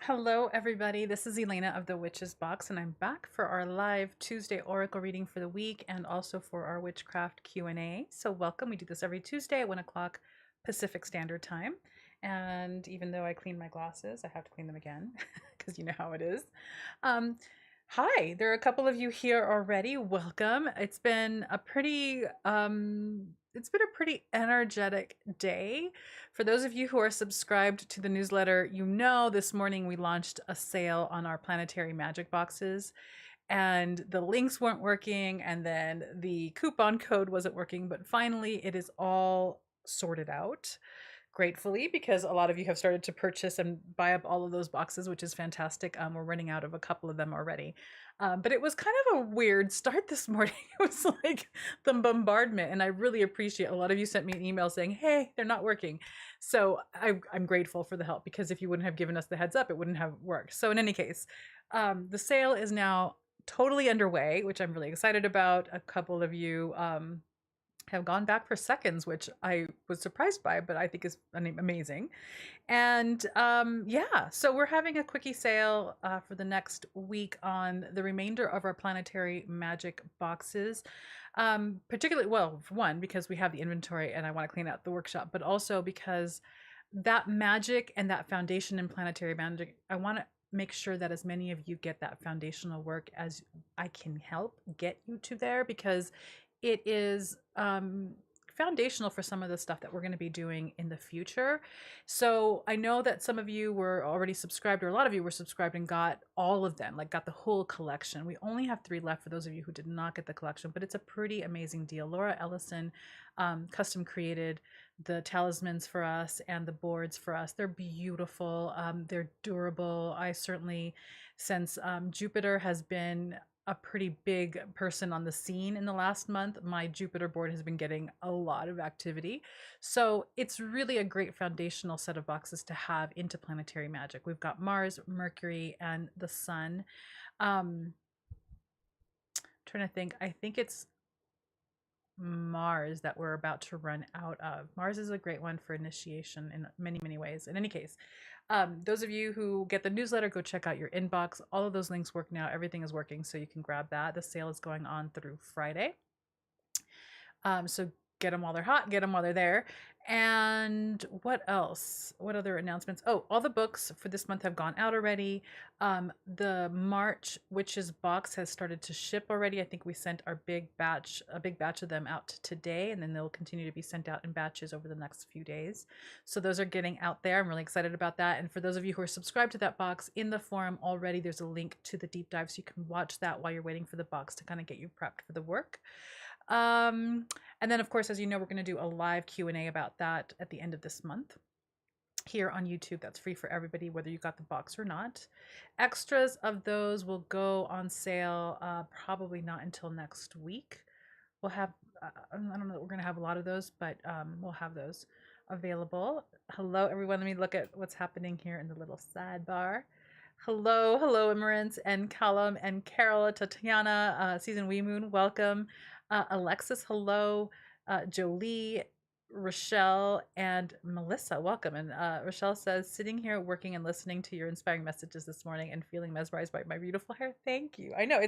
Hello, everybody. This is Elena of the Witch's Box, and I'm back for our live Tuesday Oracle reading for the week and also for our Witchcraft Q&A. So welcome. We do this every Tuesday at 1 o'clock Pacific Standard Time. And even though I clean my glasses, I have to clean them again because you know how it is. Um, Hi, there are a couple of you here already. Welcome. It's been a pretty energetic day. For those of you who are subscribed to the newsletter, you know this morning we launched a sale on our planetary magic boxes and the links weren't working and then the coupon code wasn't working, but finally it is all sorted out gratefully, because a lot of you have started to purchase and buy up all of those boxes, which is fantastic. We're running out of a couple of them already. But it was kind of a weird start this morning. It was like the bombardment, and I really appreciate a lot of you sent me an email saying, hey, they're not working. So I'm grateful for the help, because if you wouldn't have given us the heads up, it wouldn't have worked. So in any case, the sale is now totally underway, which I'm really excited about. A couple of you have gone back for seconds, which I was surprised by, but I think is amazing. And yeah, so we're having a quickie sale for the next week on the remainder of our planetary magic boxes. Particularly, well, for one, because we have the inventory and I want to clean out the workshop, but also because that magic and that foundation in planetary magic, I want to make sure that as many of you get that foundational work as I can help get you to there, because it is foundational for some of the stuff that we're going to be doing in the future. So I know that some of you were already subscribed, or a lot of you were subscribed and got all of them, like got the whole collection. We only have 3 left for those of you who did not get the collection, but it's a pretty amazing deal. Laura Ellison custom created the talismans for us and the boards for us. They're beautiful. They're durable. I certainly, since Jupiter has been a pretty big person on the scene in the last month, my Jupiter board has been getting a lot of activity. So it's really a great foundational set of boxes to have into planetary magic. We've got Mars, Mercury, and the Sun. Trying to think, I think it's Mars that we're about to run out of. Mars is a great one for initiation in many, many ways. In any case, those of you who get the newsletter, go check out your inbox. All of those links work now. Everything is working, so you can grab that. The sale is going on through Friday. So get them while they're hot, get them while they're there. And what else? What other announcements? Oh, all the books for this month have gone out already. The March Witches box has started to ship already. I think we sent our a big batch of them out today, and then they'll continue to be sent out in batches over the next few days. So those are getting out there. I'm really excited about that. And for those of you who are subscribed to that box in the forum already, there's a link to the deep dive, so you can watch that while you're waiting for the box to kind of get you prepped for the work. And then of course, as you know, we're going to do a live Q&A about that at the end of this month here on YouTube. That's free for everybody, whether you got the box or not. Extras of those will go on sale probably not until next week. We'll have, I don't know that we're going to have a lot of those, but we'll have those available. Hello, everyone. Let me look at what's happening here in the little sidebar. Hello, Emerance and Callum and Carol, Tatiana, Season Wee Moon, welcome. Alexis, hello. Jolie, Rochelle, and Melissa, welcome. And Rochelle says, sitting here working and listening to your inspiring messages this morning and feeling mesmerized by my beautiful hair. Thank you. I know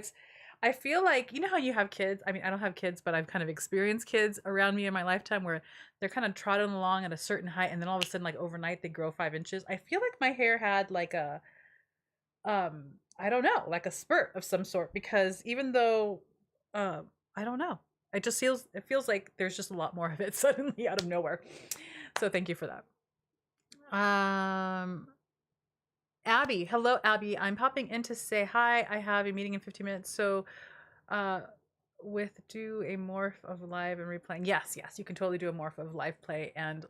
I feel like, you know how you have kids? I mean, I don't have kids, but I've kind of experienced kids around me in my lifetime where they're kind of trotting along at a certain height, and then all of a sudden, like overnight, they grow 5 inches. I feel like my hair had like a, I don't know, like a spurt of some sort, because even though, I don't know, it feels like there's just a lot more of it suddenly out of nowhere. So thank you for that. Abby, hello Abby. I'm popping in to say hi. I have a meeting in 15 minutes. So with do a morph of live and replaying. Yes, you can totally do a morph of live play and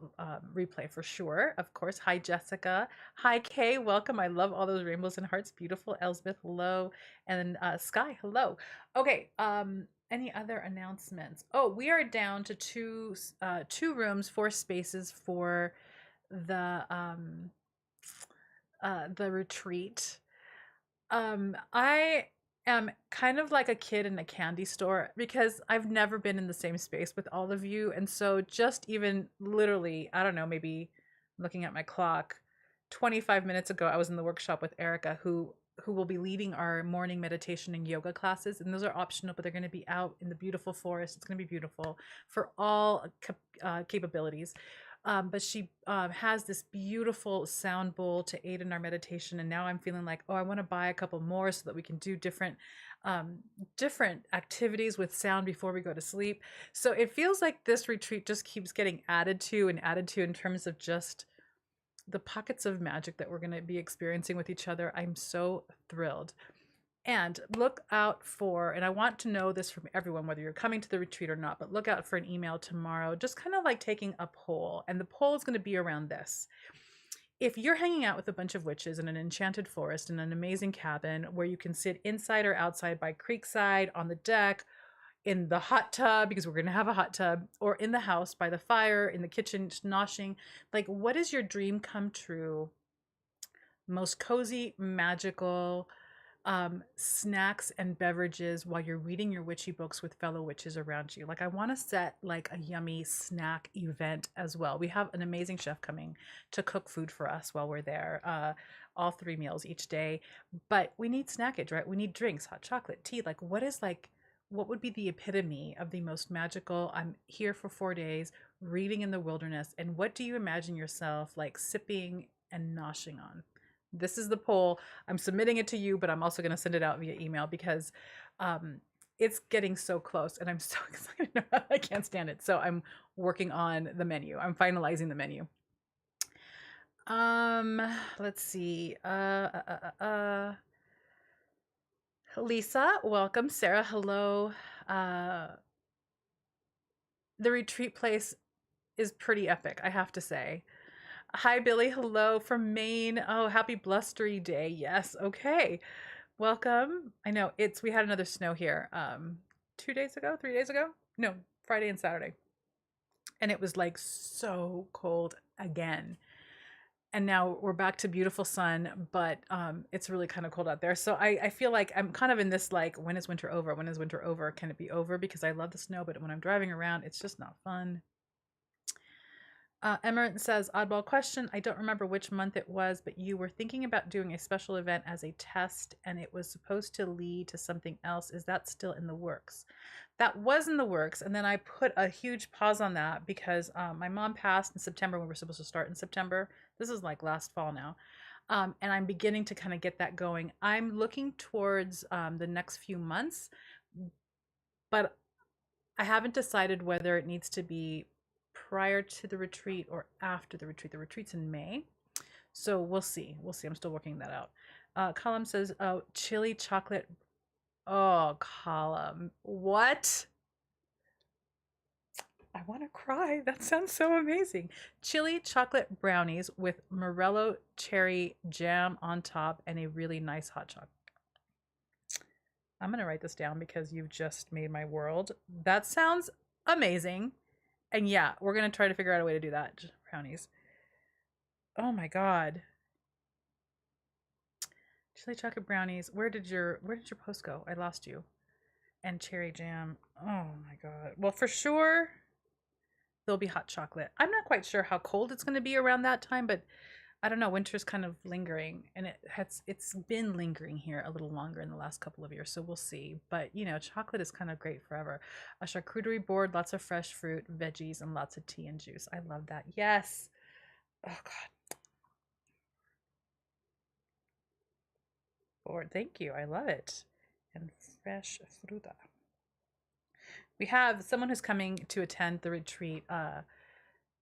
replay for sure. Of course. Hi Jessica. Hi Kay, welcome. I love all those rainbows and hearts. Beautiful. Elsbeth, hello. And then Sky, hello. Okay, any other announcements? Oh, we are down to two rooms, 4 spaces for the retreat. I am kind of like a kid in a candy store, because I've never been in the same space with all of you. And so just even literally, I don't know, maybe looking at my clock, 25 minutes ago, I was in the workshop with Erica, who will be leading our morning meditation and yoga classes, and those are optional, but they're going to be out in the beautiful forest. It's going to be beautiful for all capabilities. But she has this beautiful sound bowl to aid in our meditation, and now I'm feeling like, oh, I want to buy a couple more so that we can do different activities with sound before we go to sleep. So it feels like this retreat just keeps getting added to and added to in terms of just the pockets of magic that we're going to be experiencing with each other. I'm so thrilled. And look out for, and I want to know this from everyone, whether you're coming to the retreat or not, but look out for an email tomorrow, just kind of like taking a poll. And the poll is going to be around this. If you're hanging out with a bunch of witches in an enchanted forest in an amazing cabin where you can sit inside or outside by creekside, on the deck, in the hot tub, because we're going to have a hot tub, or in the house by the fire, in the kitchen, noshing, like, what is your dream come true, most cozy, magical snacks and beverages while you're reading your witchy books with fellow witches around you? Like, I want to set like a yummy snack event as well. We have an amazing chef coming to cook food for us while we're there, all 3 meals each day, but we need snackage, right? We need drinks, hot chocolate, tea. Like, what would be the epitome of the most magical? I'm here for 4 days reading in the wilderness. And what do you imagine yourself like sipping and noshing on? This is the poll. I'm submitting it to you, but I'm also going to send it out via email because it's getting so close and I'm so excited. I can't stand it. So I'm working on the menu. I'm finalizing the menu. Let's see. Lisa, welcome. Sarah, hello. The retreat place is pretty epic, I have to say. Hi, Billy. Hello from Maine. Oh, happy blustery day. Yes. Okay. Welcome. I know we had another snow here 2 days ago, 3 days ago. No, Friday and Saturday. And it was like so cold again. And now we're back to beautiful sun, but it's really kind of cold out there. So I feel like I'm kind of in this like, when is winter over? When is winter over? Can it be over? Because I love the snow, but when I'm driving around, it's just not fun. Emerald says, oddball question. I don't remember which month it was, but you were thinking about doing a special event as a test and it was supposed to lead to something else. Is that still in the works? That was in the works. And then I put a huge pause on that because my mom passed in September. We were supposed to start in September. This is like last fall now. And I'm beginning to kind of get that going. I'm looking towards the next few months, but I haven't decided whether it needs to be prior to the retreat or after the retreat. The retreat's in May. So we'll see. I'm still working that out. Column says, oh, chili chocolate. Oh, Column. What? I want to cry. That sounds so amazing. Chili chocolate brownies with Morello cherry jam on top and a really nice hot chocolate. I'm going to write this down because you've just made my world. That sounds amazing. And yeah, we're going to try to figure out a way to do that. Brownies. Oh my God. Chili chocolate brownies. Where did your post go? I lost you. And cherry jam. Oh my God. Well, for sure there'll be hot chocolate. I'm not quite sure how cold it's going to be around that time, but I don't know. Winter's kind of lingering, and it's been lingering here a little longer in the last couple of years, so we'll see. But you know, chocolate is kind of great forever. A charcuterie board, lots of fresh fruit, veggies, and lots of tea and juice. I love that. Yes. Oh God. Board. Thank you. I love it. And fresh fruta. We have someone who's coming to attend the retreat.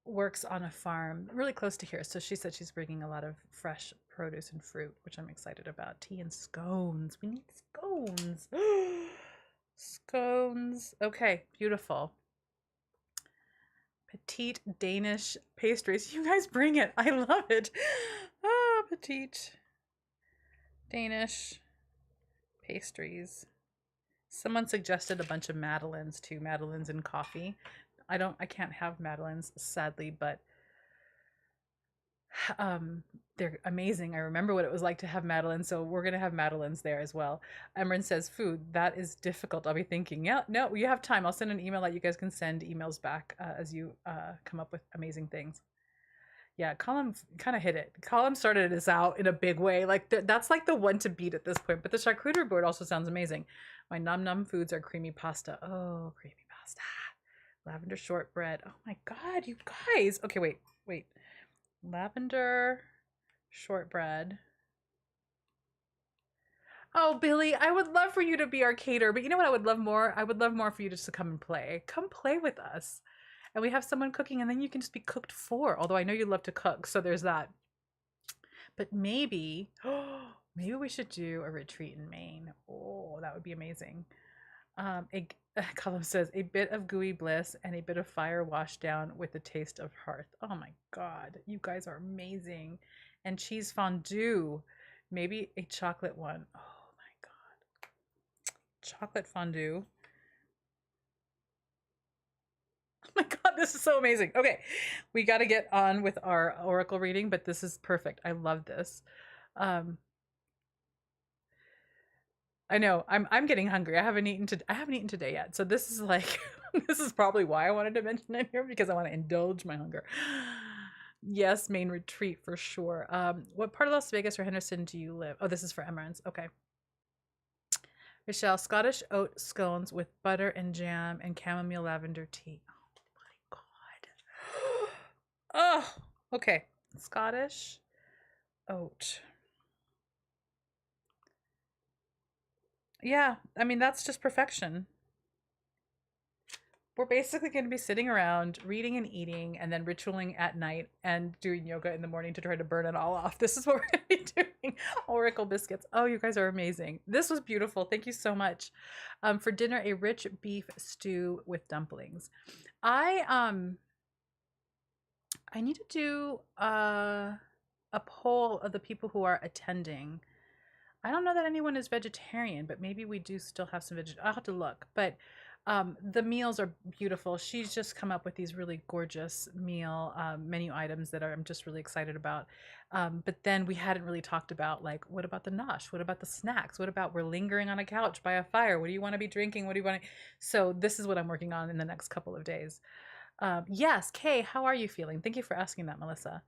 Works on a farm really close to here. So she said she's bringing a lot of fresh produce and fruit, which I'm excited about. Tea and scones. We need scones. Scones. Okay, beautiful. Petite Danish pastries. You guys bring it. I love it. Oh, petite Danish pastries. Someone suggested a bunch of madeleines too. Madeleines and coffee. I can't have madeleines, sadly, but they're amazing. I remember what it was like to have madeleines, so we're gonna have madeleines there as well. Emran says, food, that is difficult. I'll be thinking, yeah, no, you have time. I'll send an email that you guys can send emails back as you come up with amazing things. Yeah, Colin kind of hit it. Colin started us out in a big way. Like that's like the one to beat at this point. But the charcuterie board also sounds amazing. My num num foods are creamy pasta. Oh, creamy pasta. Lavender shortbread. Oh my god, you guys. Okay, wait. Lavender shortbread. Oh, Billy, I would love for you to be our caterer, but you know what I would love more? I would love more for you just to come and play. Come play with us. And we have someone cooking, and then you can just be cooked for. Although I know you love to cook, so there's that. But maybe, maybe we should do a retreat in Maine. Oh, that would be amazing. A Column says a bit of gooey bliss and a bit of fire washed down with a taste of hearth. Oh my god, you guys are amazing. And cheese fondue, maybe a chocolate one. Oh my god, chocolate fondue. Oh my god, this is so amazing. Okay, we got to get on with our oracle reading, but this is perfect. I love this. Um, I know I'm getting hungry. I haven't eaten today yet. So this is like this is probably why I wanted to mention it here because I want to indulge my hunger. Yes, Maine retreat for sure. What part of Las Vegas or Henderson do you live? Oh, this is for Emerance. Okay. Michelle, Scottish oat scones with butter and jam and chamomile lavender tea. Oh my god. Oh, okay. Scottish oat. Yeah, I mean, that's just perfection. We're basically going to be sitting around reading and eating and then ritualing at night and doing yoga in the morning to try to burn it all off. This is what we're going to be doing. Oracle biscuits. Oh, you guys are amazing. This was beautiful. Thank you so much. For dinner, a rich beef stew with dumplings. I need to do a poll of the people who are attending. I don't know that anyone is vegetarian, but maybe we do still have some veg. I'll have to look. But the meals are beautiful. She's just come up with these really gorgeous meal menu items that I'm just really excited about. But then we hadn't really talked about like, what about the nosh? What about the snacks? What about we're lingering on a couch by a fire? What do you want to be drinking? What do you want to? So this is what I'm working on in the next couple of days. Yes, Kay, how are you feeling? Thank you for asking that, Melissa.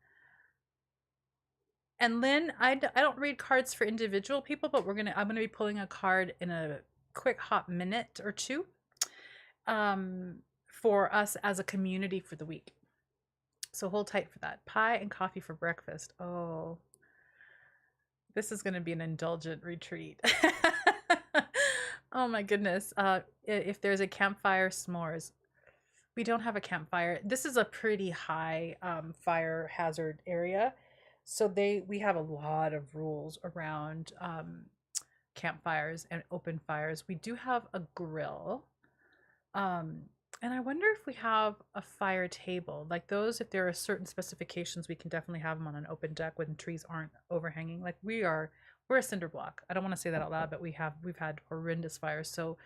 And Lynn, I don't read cards for individual people, but I'm gonna be pulling a card in a quick hot minute or two for us as a community for the week. So hold tight for that. Pie and coffee for breakfast. Oh, this is gonna be an indulgent retreat. Oh my goodness. If there's a campfire, s'mores. We don't have a campfire. This is a pretty high fire hazard area. So we have a lot of rules around campfires and open fires. We do have a grill. And I wonder if we have a fire table. Like those, if there are certain specifications, we can definitely have them on an open deck when trees aren't overhanging. Like we're a cinder block. I don't want to say that out loud, but we've had horrendous fires. So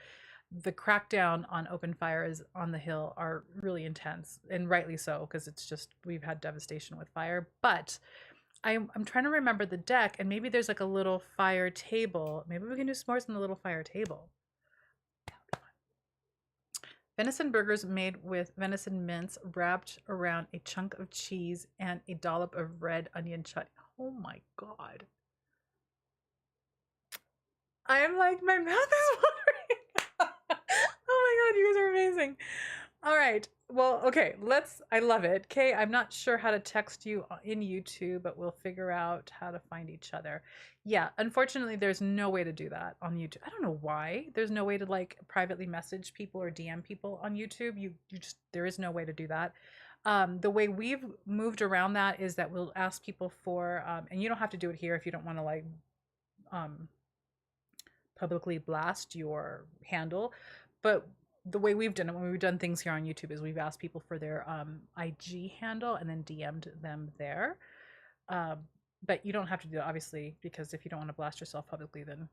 the crackdown on open fires on the hill are really intense, and rightly so, because it's just we've had devastation with fire. But I'm trying to remember the deck, and maybe there's like a little fire table. Maybe we can do s'mores on the little fire table. Venison burgers made with venison mince wrapped around a chunk of cheese and a dollop of red onion chutney. Oh my god. I'm like, my mouth is watering. Oh my god, you guys are amazing. All right. Well, okay, I love it. Kay, I'm not sure how to text you in YouTube, but we'll figure out how to find each other. Yeah, unfortunately, there's no way to do that on YouTube. I don't know why. There's no way to like privately message people or DM people on YouTube. There is no way to do that. The way we've moved around that is that we'll ask people for, and you don't have to do it here if you don't want to like publicly blast your handle, but the way we've done it when we've done things here on YouTube is we've asked people for their IG handle and then DM'd them there. But you don't have to do that, obviously, because if you don't want to blast yourself publicly, then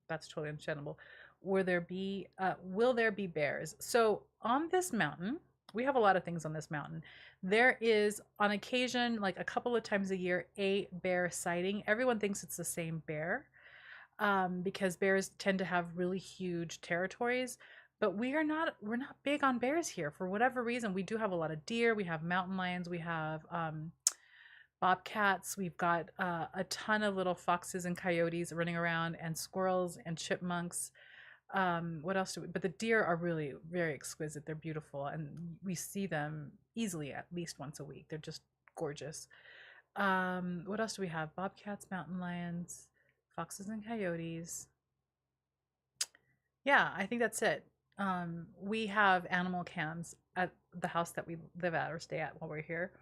that's totally understandable. Will there be bears? So on this mountain, we have a lot of things on this mountain. There is on occasion, like a couple of times a year, a bear sighting. Everyone thinks it's the same bear because bears tend to have really huge territories. But we're not big on bears here for whatever reason. We do have a lot of deer. We have mountain lions. We have bobcats. We've got a ton of little foxes and coyotes running around, and squirrels and chipmunks. What else do we? But the deer are really very exquisite. They're beautiful, and we see them easily at least once a week. They're just gorgeous. What else do we have? Bobcats, mountain lions, foxes and coyotes. Yeah, I think that's it. We have animal cams at the house that we live at or stay at while we're here,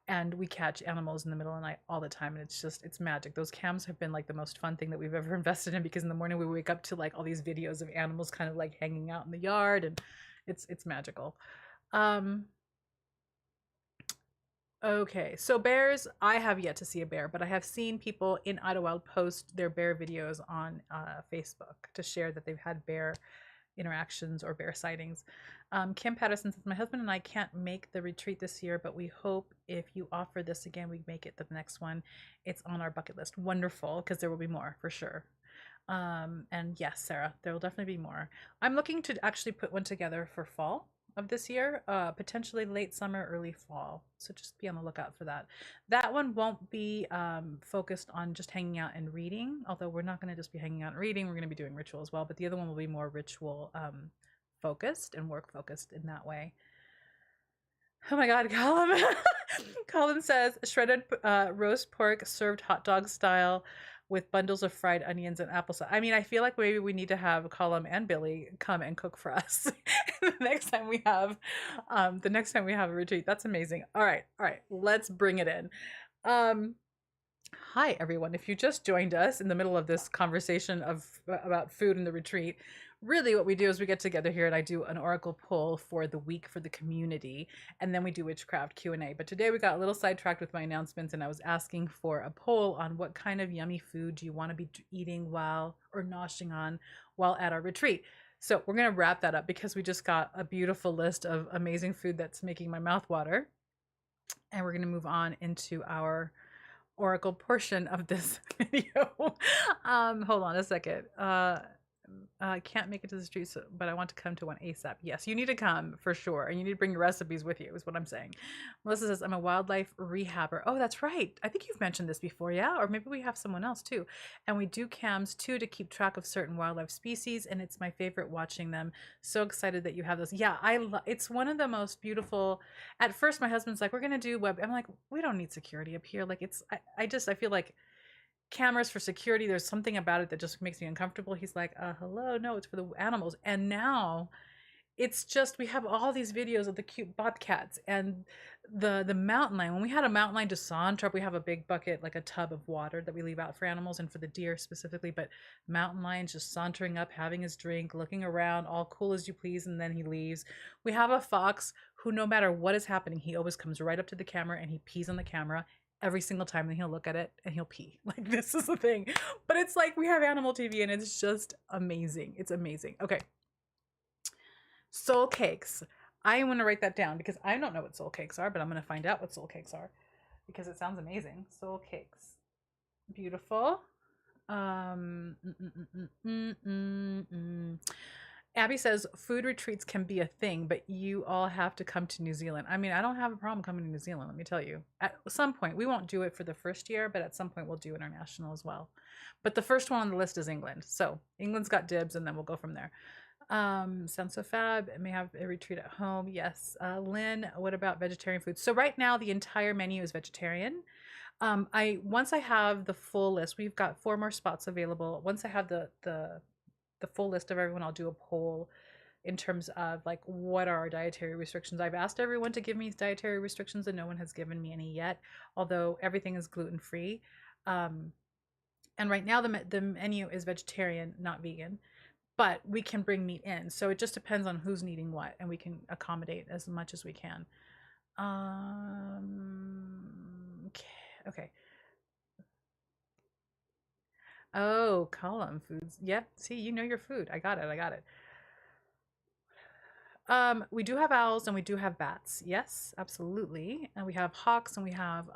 and we catch animals in the middle of the night all the time, and it's magic. Those cams have been like the most fun thing that we've ever invested in, because in the morning we wake up to like all these videos of animals kind of like hanging out in the yard, and it's magical. Um, Okay, so bears, I have yet to see a bear, but I have seen people in Idlewild post their bear videos on Facebook to share that they've had bear interactions or bear sightings. Kim Patterson says, my husband and I can't make the retreat this year, but we hope if you offer this again, we make it the next one. It's on our bucket list. Wonderful, because there will be more for sure. And yes, Sarah, there will definitely be more. I'm looking to actually put one together for fall of this year, potentially late summer, early fall. So just be on the lookout for that. That one won't be focused on just hanging out and reading, although we're not going to just be hanging out and reading. We're going to be doing ritual as well. But the other one will be more ritual focused and work focused in that way. Oh my God, Colin. Colin says shredded roast pork served hot dog style with bundles of fried onions and applesauce. I mean, I feel like maybe we need to have Colin and Billy come and cook for us the next time we have a retreat. That's amazing. All right, let's bring it in. Hi everyone. If you just joined us in the middle of this conversation about food and the retreat, really what we do is we get together here and I do an oracle pull for the week for the community, and then we do witchcraft Q&A. But today we got a little sidetracked with my announcements, and I was asking for a poll on what kind of yummy food do you want to be eating while or noshing on while at our retreat. So we're going to wrap that up because we just got a beautiful list of amazing food that's making my mouth water, and we're going to move on into our oracle portion of this video. Hold on a second. I can't make it to the street, but I want to come to one ASAP. Yes, you need to come for sure. And you need to bring your recipes with you, is what I'm saying. Melissa says, I'm a wildlife rehabber. Oh, that's right. I think you've mentioned this before, yeah? Or maybe we have someone else too. And we do cams too to keep track of certain wildlife species. And it's my favorite watching them. So excited that you have those. Yeah, it's one of the most beautiful. At first, my husband's like, we're going to do web. I'm like, we don't need security up here. Like I feel like cameras for security, there's something about it that just makes me uncomfortable. He's like, hello, no, it's for the animals. And now it's just, we have all these videos of the cute bobcats and the mountain lion. When we had a mountain lion to saunter up, we have a big bucket, like a tub of water that we leave out for animals and for the deer specifically, but mountain lions just sauntering up, having his drink, looking around, all cool as you please, and then he leaves. We have a fox who, no matter what is happening, he always comes right up to the camera and he pees on the camera every single time. Then he'll look at it and he'll pee. Like, this is the thing. But it's like we have animal TV and it's just amazing. It's amazing. Okay. Soul cakes. I want to write that down because I don't know what soul cakes are, but I'm going to find out what soul cakes are because it sounds amazing. Soul cakes. Beautiful. Abby says food retreats can be a thing, but you all have to come to New Zealand. I mean, I don't have a problem coming to New Zealand, let me tell you. At some point, we won't do it for the first year, but at some point we'll do international as well. But the first one on the list is England. So England's got dibs, and then we'll go from there. Sounds so fab. May have a retreat at home. Yes. Lynn, what about vegetarian food? So right now the entire menu is vegetarian. Once I have the full list, we've got 4 more spots available. Once I have the full list of everyone, I'll do a poll in terms of like what are our dietary restrictions. I've asked everyone to give me dietary restrictions and no one has given me any yet, although everything is gluten-free. And right now the menu is vegetarian, not vegan, but we can bring meat in. So it just depends on who's needing what, and we can accommodate as much as we can. Okay. Oh, column foods. Yep. See, you know your food. I got it. We do have owls and we do have bats. Yes, absolutely. And we have hawks and we have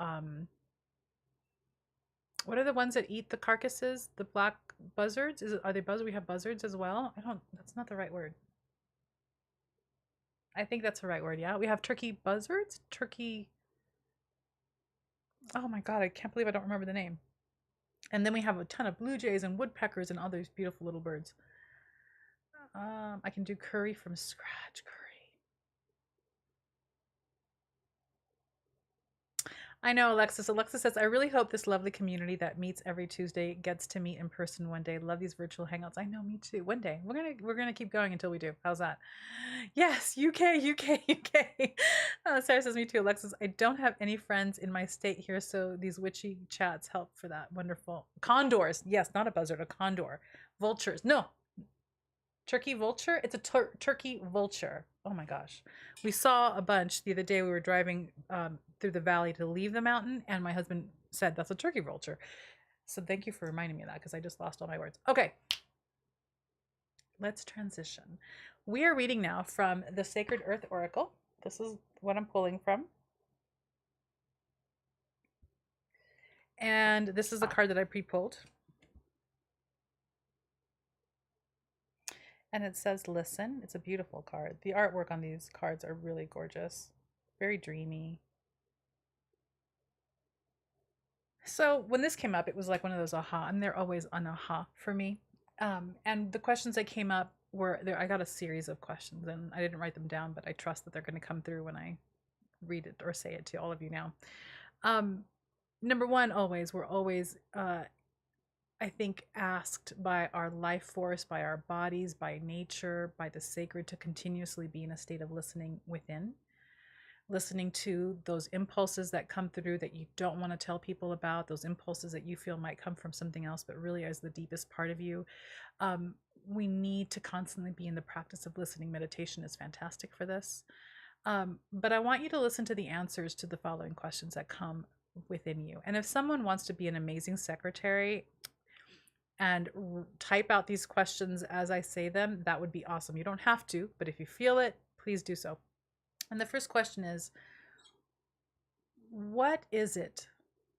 what are the ones that eat the carcasses? The black buzzards? Are they buzzards? We have buzzards as well. That's not the right word. I think that's the right word. Yeah. We have turkey buzzards, turkey. Oh my God, I can't believe I don't remember the name. And then we have a ton of blue jays and woodpeckers and all these beautiful little birds. I can do curry from scratch. I know, Alexis. Alexis says, I really hope this lovely community that meets every Tuesday gets to meet in person one day. Love these virtual hangouts. I know, me too. One day. We're gonna keep going until we do. How's that? Yes, UK, UK, UK. Sarah says, me too, Alexis. I don't have any friends in my state here, so these witchy chats help for that. Wonderful. Condors. Yes, not a buzzard, a condor. Vultures. No, turkey vulture? It's a turkey vulture. Oh my gosh. We saw a bunch the other day. We were driving through the valley to leave the mountain, and my husband said that's a turkey vulture. So thank you for reminding me of that because I just lost all my words. Okay, let's transition. We are reading now from the Sacred Earth Oracle. This is what I'm pulling from. And this is a card that I pre-pulled. And it says, listen. It's a beautiful card. The artwork on these cards are really gorgeous. Very dreamy. So when this came up, it was like one of those aha, and they're always an aha for me. And the questions that came up were there. I got a series of questions, and I didn't write them down, but I trust that they're going to come through when I read it or say it to all of you now. Number one, we're always, I think, asked by our life force, by our bodies, by nature, by the sacred to continuously be in a state of listening within. Listening to those impulses that come through that you don't want to tell people about, those impulses that you feel might come from something else, but really is the deepest part of you. We need to constantly be in the practice of listening. Meditation is fantastic for this. But I want you to listen to the answers to the following questions that come within you. And if someone wants to be an amazing secretary and type out these questions as I say them, that would be awesome. You don't have to, but if you feel it, please do so. And the first question is, what is it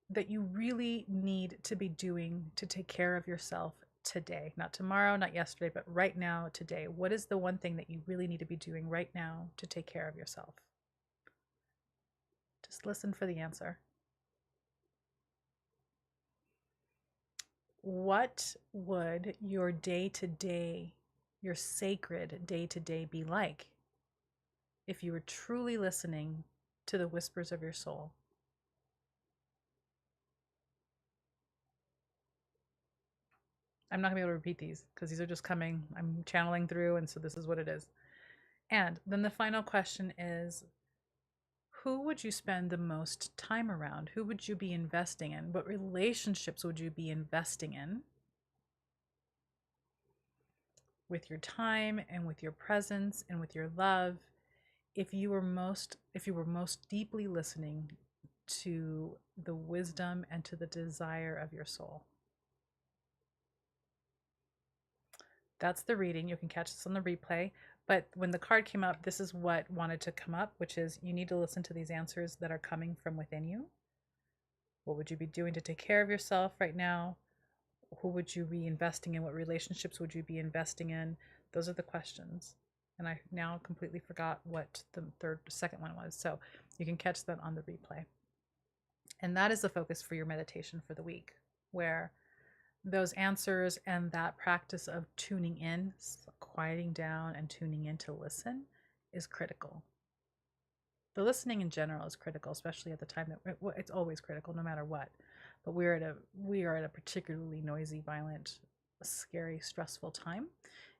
that you really need to be doing to take care of yourself today? Not tomorrow, not yesterday, but right now, today. What is the one thing that you really need to be doing right now to take care of yourself? Just listen for the answer. What would your day-to-day, your sacred day-to-day be like if you were truly listening to the whispers of your soul? I'm not gonna be able to repeat these because these are just coming. I'm channeling through, and so this is what it is. And then the final question is, who would you spend the most time around? Who would you be investing in? What relationships would you be investing in with your time and with your presence and with your love if you were most deeply listening to the wisdom and to the desire of your soul? That's the reading. You can catch this on the replay. But when the card came up, this is what wanted to come up, which is you need to listen to these answers that are coming from within you. What would you be doing to take care of yourself right now? Who would you be investing in? What relationships would you be investing in? Those are the questions. And I now completely forgot what the second one was. So you can catch that on the replay. And that is the focus for your meditation for the week, where those answers and that practice of tuning in, quieting down and tuning in to listen is critical. The listening in general is critical, especially at the time that it's always critical no matter what. But we are at a particularly noisy, violent, scary, stressful time.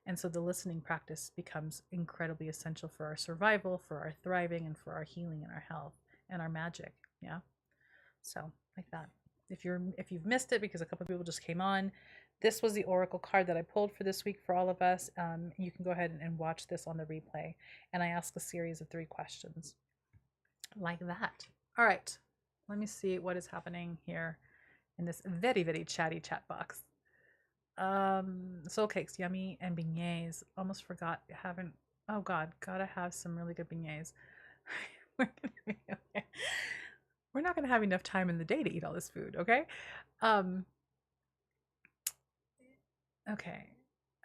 And so the listening practice becomes incredibly essential for our survival, for our thriving, and for our healing and our health and our magic. Yeah. So like that. If you've missed it because a couple of people just came on, this was the oracle card that I pulled for this week for all of us. You can go ahead and watch this on the replay. And I ask a series of 3 questions like that. All right, let me see what is happening here in this very, very chatty chat box. Soul cakes, yummy, and beignets. Almost forgot, haven't. Oh God, gotta have some really good beignets. We're not gonna have enough time in the day to eat all this food, okay? Okay.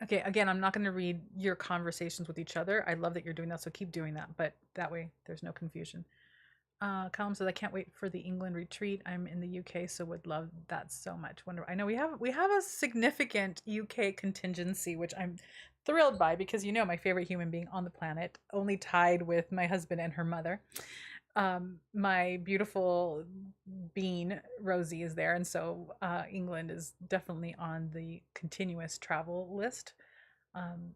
Okay, again, I'm not going to read your conversations with each other. I love that you're doing that, so keep doing that, but that way there's no confusion. Callum says, I can't wait for the England retreat. I'm in the UK, so would love that so much. Wonder, I know we have a significant UK contingency, which I'm thrilled by because you know my favorite human being on the planet, only tied with my husband and her mother. My beautiful bean Rosie is there, and so England is definitely on the continuous travel list.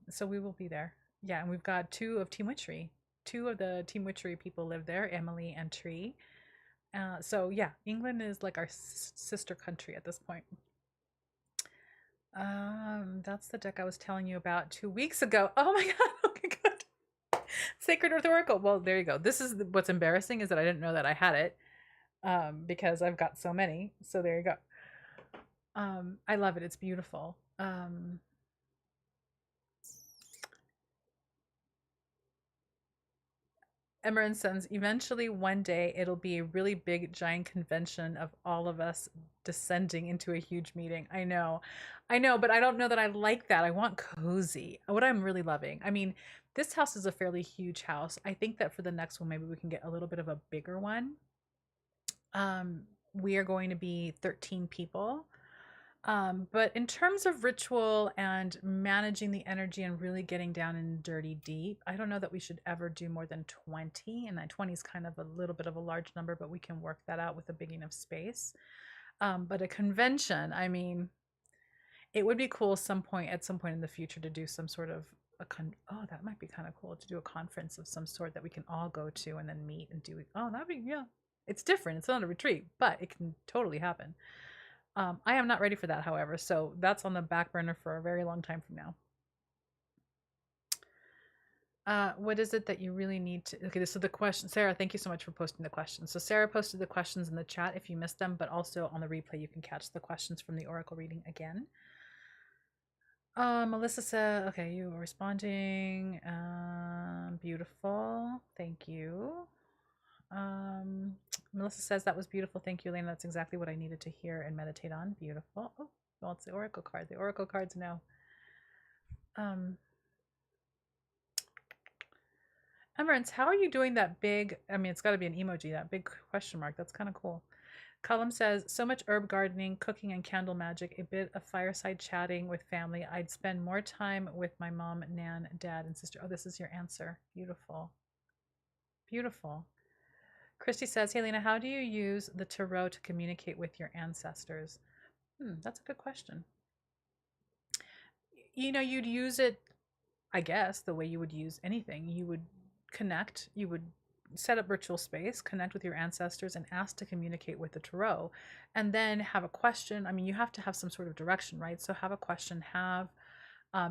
So we will be there. Yeah, and we've got two of Team Witchery. Two of the Team Witchery people live there, Emily and Tree. So yeah, England is like our sister country at this point. That's the deck I was telling you about 2 weeks ago. Oh my god! Oh my god! Sacred Earth Oracle. Well, there you go. This is what's embarrassing is that I didn't know that I had it, because I've got so many. So there you go. I love it. It's beautiful. Emerald Sons, eventually one day it'll be a really big giant convention of all of us descending into a huge meeting. I know, but I don't know that I like that. I want cozy. What I'm really loving. I mean, this house is a fairly huge house. I think that for the next one, maybe we can get a little bit of a bigger one. We are going to be 13 people. But in terms of ritual and managing the energy and really getting down and dirty deep, I don't know that we should ever do more than 20. And that 20 is kind of a little bit of a large number, but we can work that out with a big enough space. But a convention, I mean, it would be cool at some point in the future to do some sort of that might be kind of cool to do a conference of some sort that we can all go to and then meet and do. Oh, that'd be, yeah. It's different. It's not a retreat, but it can totally happen. I am not ready for that, however, so that's on the back burner for a very long time from now. What is it that you really need to? Okay, so the question, Sarah, thank you so much for posting the questions. So Sarah posted the questions in the chat if you missed them, but also on the replay you can catch the questions from the Oracle reading again. Melissa said, okay, you were responding. Beautiful. Thank you. Melissa says that was beautiful. Thank you, Elena. That's exactly what I needed to hear and meditate on. Beautiful. Oh, well, it's the Oracle card. The Oracle cards know. Emerence, how are you doing that big? I mean, it's got to be an emoji, that big question mark. That's kind of cool. Column says, so much herb gardening, cooking, and candle magic, a bit of fireside chatting with family. I'd spend more time with my mom, nan, dad, and sister. Oh, this is your answer. Beautiful. Beautiful. Christy says, hey, Lena, how do you use the tarot to communicate with your ancestors? That's a good question. You know, you'd use it, I guess, the way you would use anything. You would connect, you would set up virtual space, connect with your ancestors, and ask to communicate with the tarot. And then have a question. I mean, you have to have some sort of direction, right? So have a question, have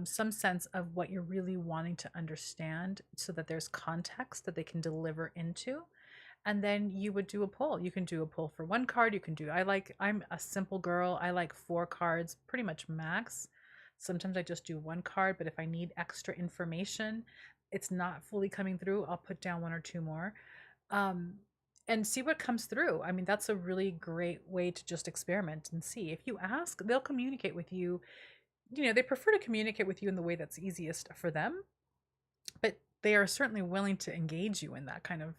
some sense of what you're really wanting to understand so that there's context that they can deliver into. And then you would do a pull. You can do a pull for one card. You can do, I'm a simple girl. I like 4 cards, pretty much max. Sometimes I just do 1 card, but if I need extra information, it's not fully coming through, I'll put down 1 or 2 more. And see what comes through. I mean, that's a really great way to just experiment and see. If you ask, they'll communicate with you. You know, they prefer to communicate with you in the way that's easiest for them, but they are certainly willing to engage you in that kind of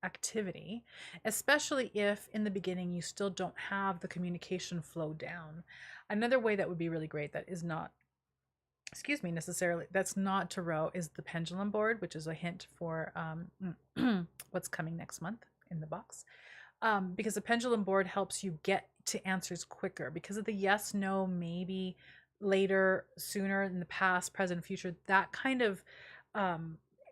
activity, especially if in the beginning you still don't have the communication flow down. Another way that would be really great that is not, necessarily, that's not tarot, is the pendulum board, which is a hint for what's coming next month in the box. Because the pendulum board helps you get to answers quicker because of the yes, no, maybe, later, sooner, in the past, present, future. That kind of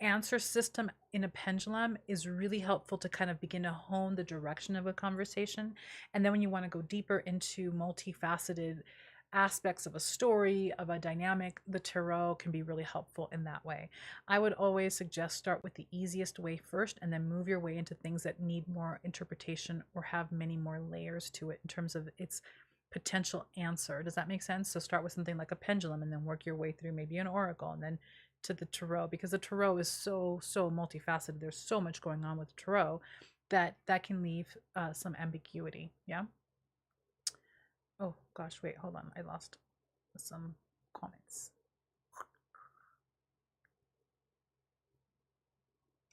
answer system in a pendulum is really helpful to kind of begin to hone the direction of a conversation. And then when you want to go deeper into multifaceted aspects of a story, of a dynamic, the tarot can be really helpful in that way. I would always suggest start with the easiest way first and then move your way into things that need more interpretation or have many more layers to it in terms of its potential answer. Does that make sense? So start with something like a pendulum and then work your way through maybe an oracle and then to the tarot, because the tarot is so multifaceted. There's so much going on with the tarot that can leave some ambiguity. Yeah. Oh gosh, wait, hold on. I lost some comments.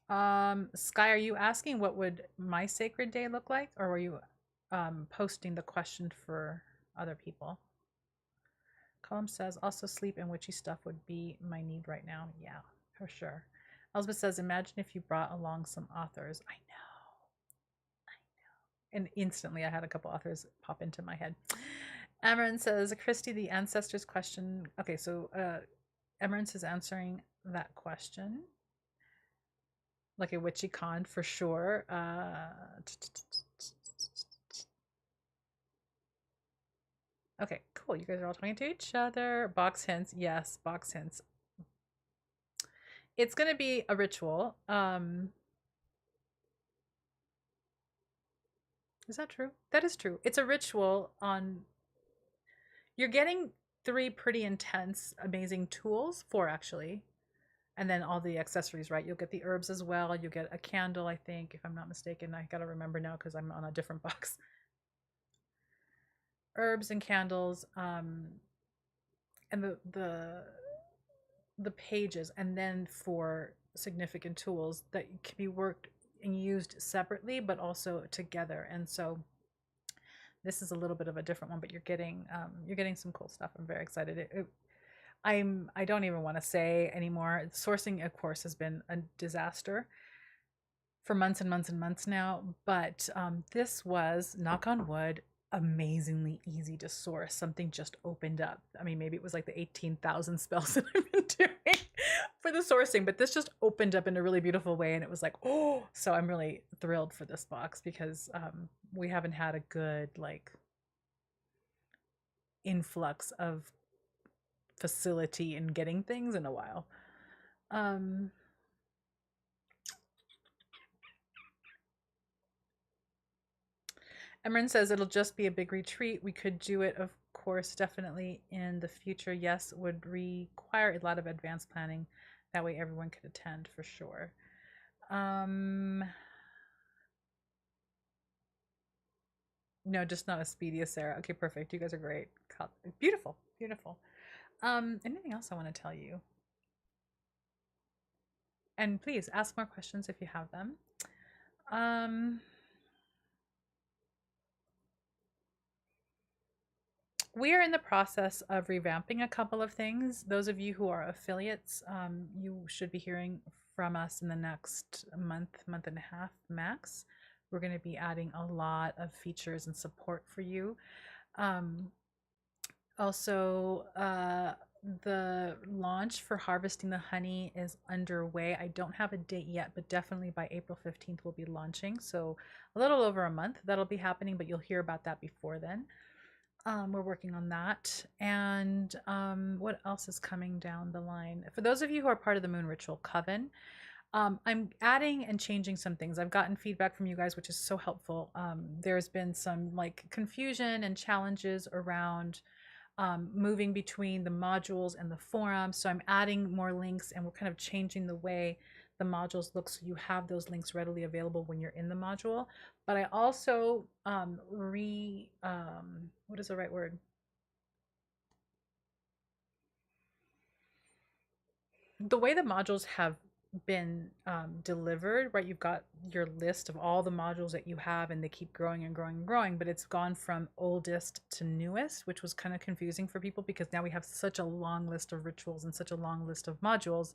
Sky, are you asking what would my sacred day look like, or were you posting the question for other people? Column says, also sleep and witchy stuff would be my need right now. Yeah, for sure. Elizabeth says, imagine if you brought along some authors. I know. And instantly I had a couple authors pop into my head. Amarin says, Christy, the ancestors question. Okay, so Amarin is answering that question. Like a witchy con for sure. Okay, cool. You guys are all talking to each other. Box hints. Yes, box hints. It's going to be a ritual. Is that true? That is true. It's a ritual on. You're getting 3 pretty intense, amazing tools. 4 actually. And then all the accessories, right? You'll get the herbs as well. You get a candle, I think, if I'm not mistaken. I gotta remember now because I'm on a different box. Herbs and candles, and the pages, and then for significant tools that can be worked and used separately, but also together. And so this is a little bit of a different one, but you're getting some cool stuff. I'm very excited. I don't even want to say anymore. Sourcing, of course, has been a disaster for months and months and months now, but this was, knock on wood, amazingly easy to source. Something just opened up. I mean, maybe it was like the 18,000 spells that I've been doing for the sourcing, but this just opened up in a really beautiful way, and it was like, oh, so I'm really thrilled for this box because we haven't had a good like influx of facility in getting things in a while. Emran says it'll just be a big retreat. We could do it, of course, definitely in the future. Yes, would require a lot of advanced planning. That way everyone could attend for sure. No, just not as speedy as Sarah. Okay, perfect. You guys are great. Beautiful, beautiful. Anything else I want to tell you? And please ask more questions if you have them. We are in the process of revamping a couple of things. Those of you who are affiliates, you should be hearing from us in the next month and a half max. We're going to be adding a lot of features and support for you. Also, the launch for Harvesting the Honey is underway. I don't have a date yet, but definitely by April 15th we'll be launching. So a little over a month that'll be happening, but you'll hear about that before then. We're working on that. And what else is coming down the line? For those of you who are part of the Moon Ritual Coven, I'm adding and changing some things. I've gotten feedback from you guys, which is so helpful. There's been some like confusion and challenges around moving between the modules and the forum. So I'm adding more links, and we're kind of changing the way the modules look so you have those links readily available when you're in the module. But I also what is the right word? The way the modules have been delivered, right? You've got your list of all the modules that you have, and they keep growing and growing and growing, but it's gone from oldest to newest, which was kind of confusing for people because now we have such a long list of rituals and such a long list of modules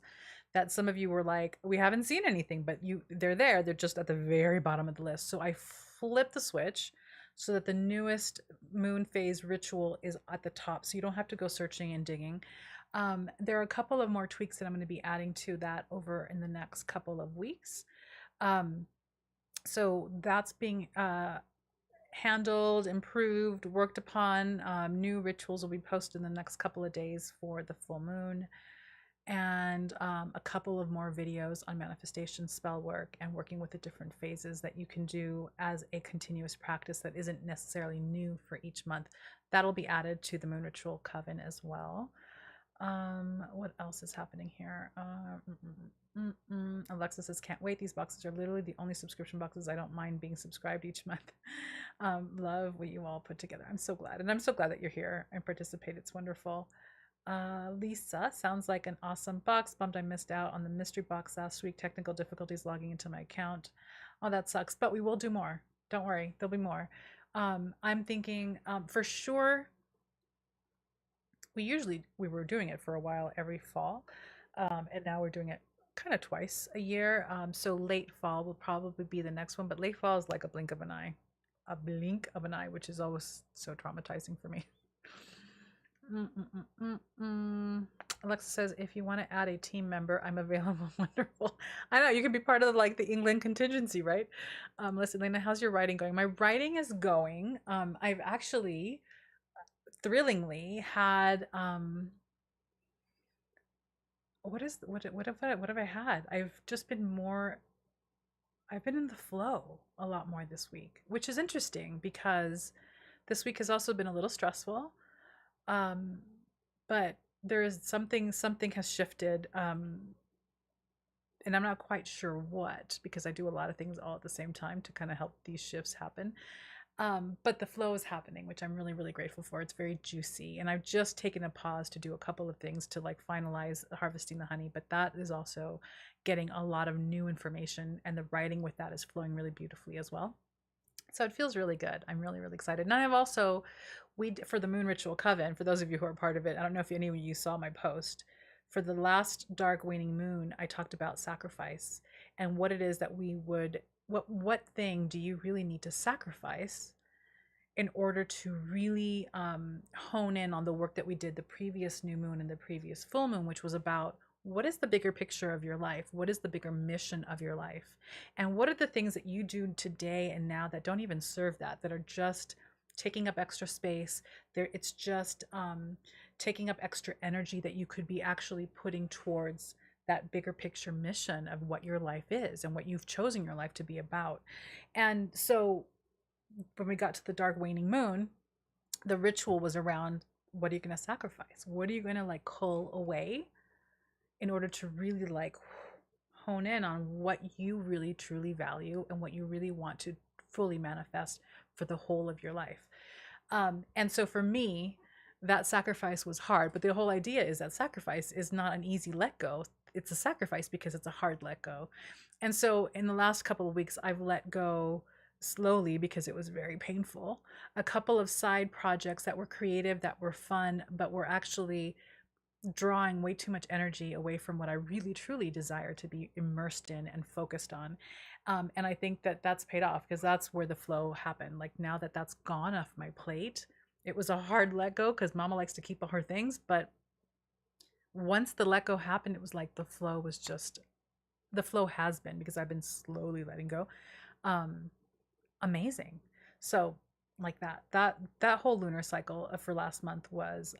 that some of you were like, we haven't seen anything, but they're there. They're just at the very bottom of the list. So I flipped the switch so that the newest moon phase ritual is at the top. So you don't have to go searching and digging. There are a couple of more tweaks that I'm going to be adding to that over in the next couple of weeks. So that's being handled, improved, worked upon. New rituals will be posted in the next couple of days for the full moon. And a couple of more videos on manifestation spell work and working with the different phases that you can do as a continuous practice that isn't necessarily new for each month. That'll be added to the Moon Ritual Coven as well. What else is happening here? Alexa says, can't wait. These boxes are literally the only subscription boxes I don't mind being subscribed each month. Love what you all put together. I'm so glad. And I'm so glad that you're here and participate. It's wonderful. Lisa, sounds like an awesome box. Bummed I missed out on the mystery box last week. Technical difficulties logging into my account. Oh, that sucks. But we will do more. Don't worry, there'll be more. I'm thinking for sure. We were doing it for a while every fall, and now we're doing it kind of twice a year. So late fall will probably be the next one, but late fall is like a blink of an eye, which is always so traumatizing for me. Mm-mm-mm-mm. Alexa says, if you want to add a team member, I'm available. Wonderful. I know you can be part of like the England contingency, right? Listen, Elena, how's your writing going? My writing is going. I've actually thrillingly had what have I had? I've been in the flow a lot more this week, which is interesting because this week has also been a little stressful. Um, but there is something has shifted, and I'm not quite sure what, because I do a lot of things all at the same time to kind of help these shifts happen. But the flow is happening, which I'm really, really grateful for. It's very juicy. And I've just taken a pause to do a couple of things to like finalize harvesting the honey, but that is also getting a lot of new information, and the writing with that is flowing really beautifully as well. So it feels really good. I'm really, really excited. And I have also, for the Moon Ritual Coven, for those of you who are part of it, I don't know if any of you saw my post. For the last dark waning moon, I talked about sacrifice and what it is that what thing do you really need to sacrifice in order to really hone in on the work that we did the previous new moon and the previous full moon, which was about what is the bigger picture of your life? What is the bigger mission of your life? And what are the things that you do today and now that don't even serve that are just taking up extra space? It's just taking up extra energy that you could be actually putting towards that bigger picture mission of what your life is and what you've chosen your life to be about. And so when we got to the dark waning moon, the ritual was around, what are you going to sacrifice? What are you going to like cull away in order to really like hone in on what you really truly value and what you really want to fully manifest for the whole of your life? And so for me, that sacrifice was hard, but the whole idea is that sacrifice is not an easy let go. It's a sacrifice because it's a hard let go. And so in the last couple of weeks, I've let go slowly because it was very painful. A couple of side projects that were creative, that were fun, but were actually drawing way too much energy away from what I really truly desire to be immersed in and focused on. And I think that that's paid off because that's where the flow happened. Like now that that's gone off my plate, it was a hard let go because mama likes to keep all her things. But once the let go happened, it was like the flow has been, because I've been slowly letting go. Amazing. So like that whole lunar cycle for last month was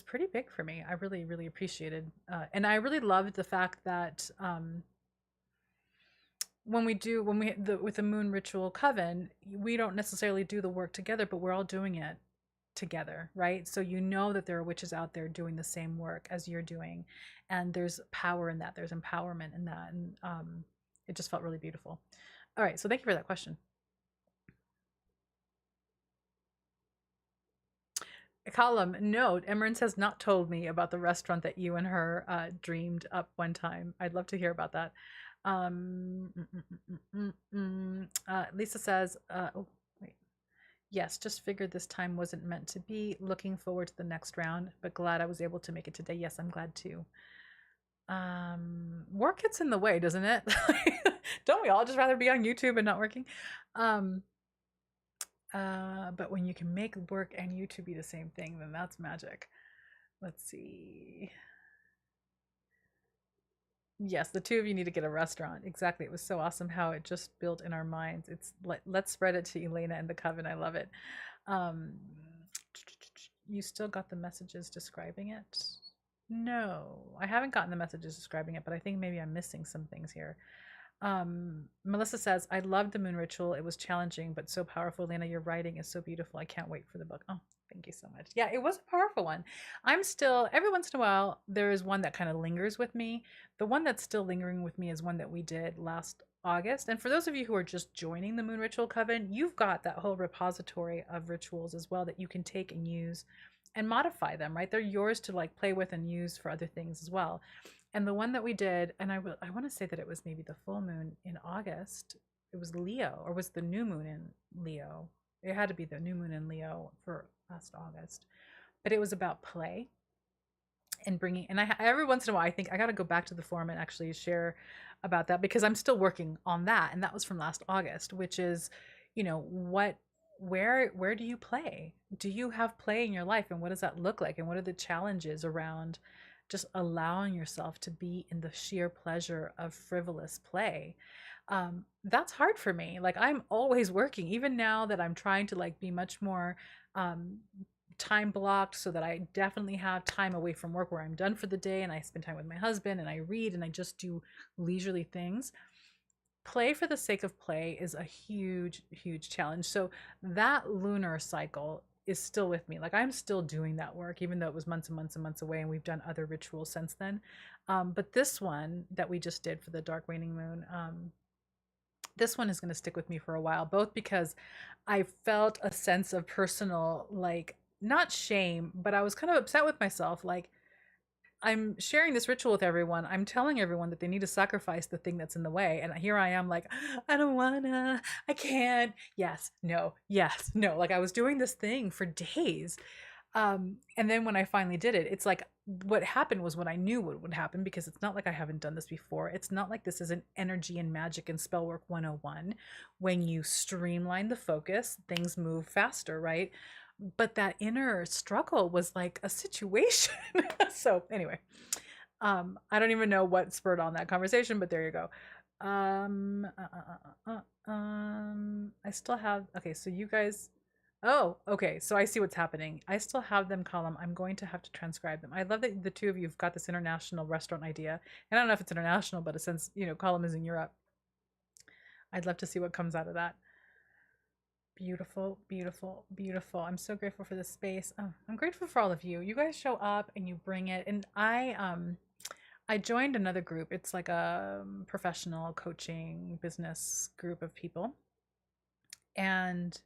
pretty big for me. I really, really appreciated, and I really loved the fact that with the Moon Ritual Coven, we don't necessarily do the work together, but we're all doing it together, right? So you know that there are witches out there doing the same work as you're doing, and there's power in that. There's empowerment in that, and it just felt really beautiful. All right, so thank you for that question. Column note, Emerence has not told me about the restaurant that you and her dreamed up one time. I'd love to hear about that. Lisa says, oh, wait. Yes, just figured this time wasn't meant to be. Looking forward to the next round, but glad I was able to make it today. Yes, I'm glad too. Work gets in the way, doesn't it? Don't we all just rather be on YouTube and not working? But when you can make work and YouTube be the same thing, then that's magic. Let's see. Yes, the two of you need to get a restaurant. Exactly. It was so awesome how it just built in our minds. It's let's spread it to Elena and the Coven. I love it. You still got the messages describing it? No, I haven't gotten the messages describing it, but I think maybe I'm missing some things here. Melissa says, I loved the Moon Ritual. It was challenging, but so powerful. Elena, your writing is so beautiful. I can't wait for the book. Oh, thank you so much. Yeah, it was a powerful one. I'm still, every once in a while, there is one that kind of lingers with me. The one that's still lingering with me is one that we did last August. And for those of you who are just joining the Moon Ritual Coven, you've got that whole repository of rituals as well that you can take and use and modify them, right? They're yours to like play with and use for other things as well. And the one that we did, and I want to say that it was maybe the full moon in August. It was Leo, or was the new moon in Leo? It had to be the new moon in Leo for last August. But it was about play and bringing, and I every once in a while I think I got to go back to the forum and actually share about that, because I'm still working on that, and that was from last August, which is, what, where do you play? Do you have play in your life, and what does that look like, and what are the challenges around just allowing yourself to be in the sheer pleasure of frivolous play? That's hard for me. Like, I'm always working, even now that I'm trying to like be much more um time blocked, so that I definitely have time away from work where I'm done for the day and I spend time with my husband and I read and I just do leisurely things. Play for the sake of play is a huge, huge challenge. So that lunar cycle is still with me. Like, I'm still doing that work, even though it was months and months and months away, and we've done other rituals since then. But this one that we just did for the dark waning moon, this one is going to stick with me for a while, both because I felt a sense of personal, like, not shame, but I was kind of upset with myself. Like, I'm sharing this ritual with everyone. I'm telling everyone that they need to sacrifice the thing that's in the way. And here I am, like, I don't wanna, I can't. Yes, no, yes, no. Like, I was doing this thing for days. And then when I finally did it, it's like what happened was what I knew what would happen, because it's not like I haven't done this before. It's not like this isn't energy and magic and spellwork 101. When you streamline the focus, things move faster, right? But that inner struggle was like a situation. So anyway, I don't even know what spurred on that conversation, but there you go. I still have, okay, so you guys, oh, okay, so I see what's happening. I still have them column. I'm going to have to transcribe them. I love that the two of you have got this international restaurant idea. And I don't know if it's international, but since, column is in Europe, I'd love to see what comes out of that. Beautiful, beautiful, beautiful. I'm so grateful for this space. Oh, I'm grateful for all of you. You guys show up and you bring it. And I joined another group. It's like a professional coaching business group of people. And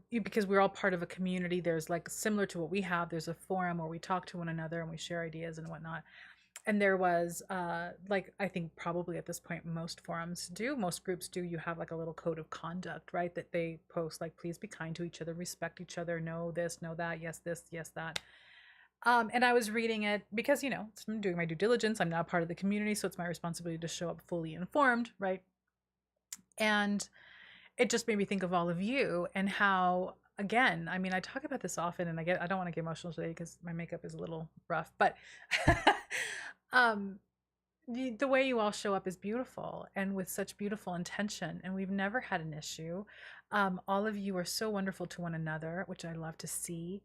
because we're all part of a community, there's like similar to what we have, there's a forum where we talk to one another and we share ideas and whatnot. And there was like, I think probably at this point most forums do, most groups do, you have like a little code of conduct, right, that they post, like, please be kind to each other, respect each other, know this, know that, yes this, yes that. And I was reading it because, I'm doing my due diligence. I'm now part of the community, so it's my responsibility to show up fully informed, right? And it just made me think of all of you and how, again, I mean, I talk about this often, and I don't want to get emotional today because my makeup is a little rough, but the way you all show up is beautiful and with such beautiful intention, and we've never had an issue. All of you are so wonderful to one another, which I love to see.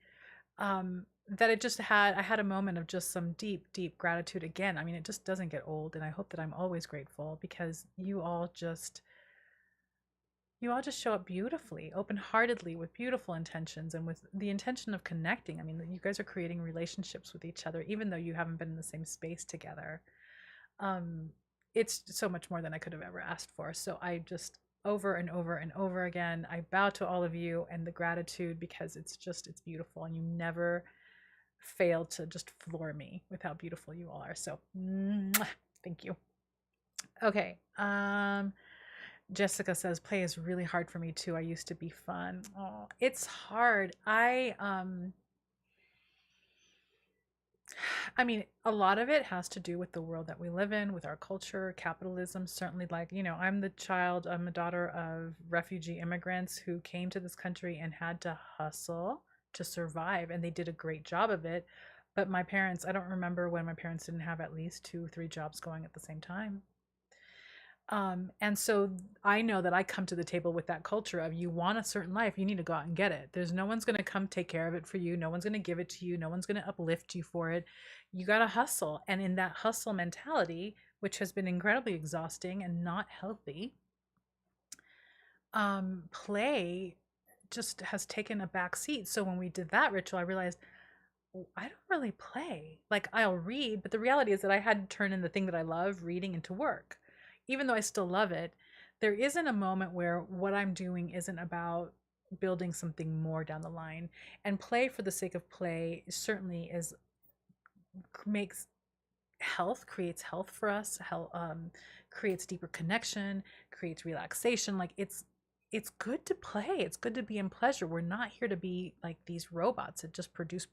That I had a moment of just some deep, deep gratitude again. I mean, it just doesn't get old, and I hope that I'm always grateful, because you all just show up beautifully, open-heartedly, with beautiful intentions and with the intention of connecting. I mean, you guys are creating relationships with each other, even though you haven't been in the same space together. It's so much more than I could have ever asked for. So I just, over and over and over again, I bow to all of you and the gratitude, because it's beautiful, and you never fail to just floor me with how beautiful you all are. So thank you. Okay. Jessica says, play is really hard for me too. I used to be fun. Oh, it's hard. I mean, a lot of it has to do with the world that we live in, with our culture, capitalism. Certainly, like, I'm a daughter of refugee immigrants who came to this country and had to hustle to survive, and they did a great job of it. But my parents, I don't remember when my parents didn't have at least 2-3 jobs going at the same time. And so I know that I come to the table with that culture of, you want a certain life, you need to go out and get it. There's no one's going to come take care of it for you. No one's going to give it to you. No one's going to uplift you for it. You got to hustle. And in that hustle mentality, which has been incredibly exhausting and not healthy, play just has taken a back seat. So when we did that ritual, I realized, I don't really play. Like, I'll read, but the reality is that I had to turn in the thing that I love, reading, into work. Even though I still love it, there isn't a moment where what I'm doing isn't about building something more down the line. And play for the sake of play certainly is makes health, creates health for us, health, creates deeper connection, creates relaxation. Like it's good to play, it's good to be in pleasure. We're not here to be like these robots that just produce.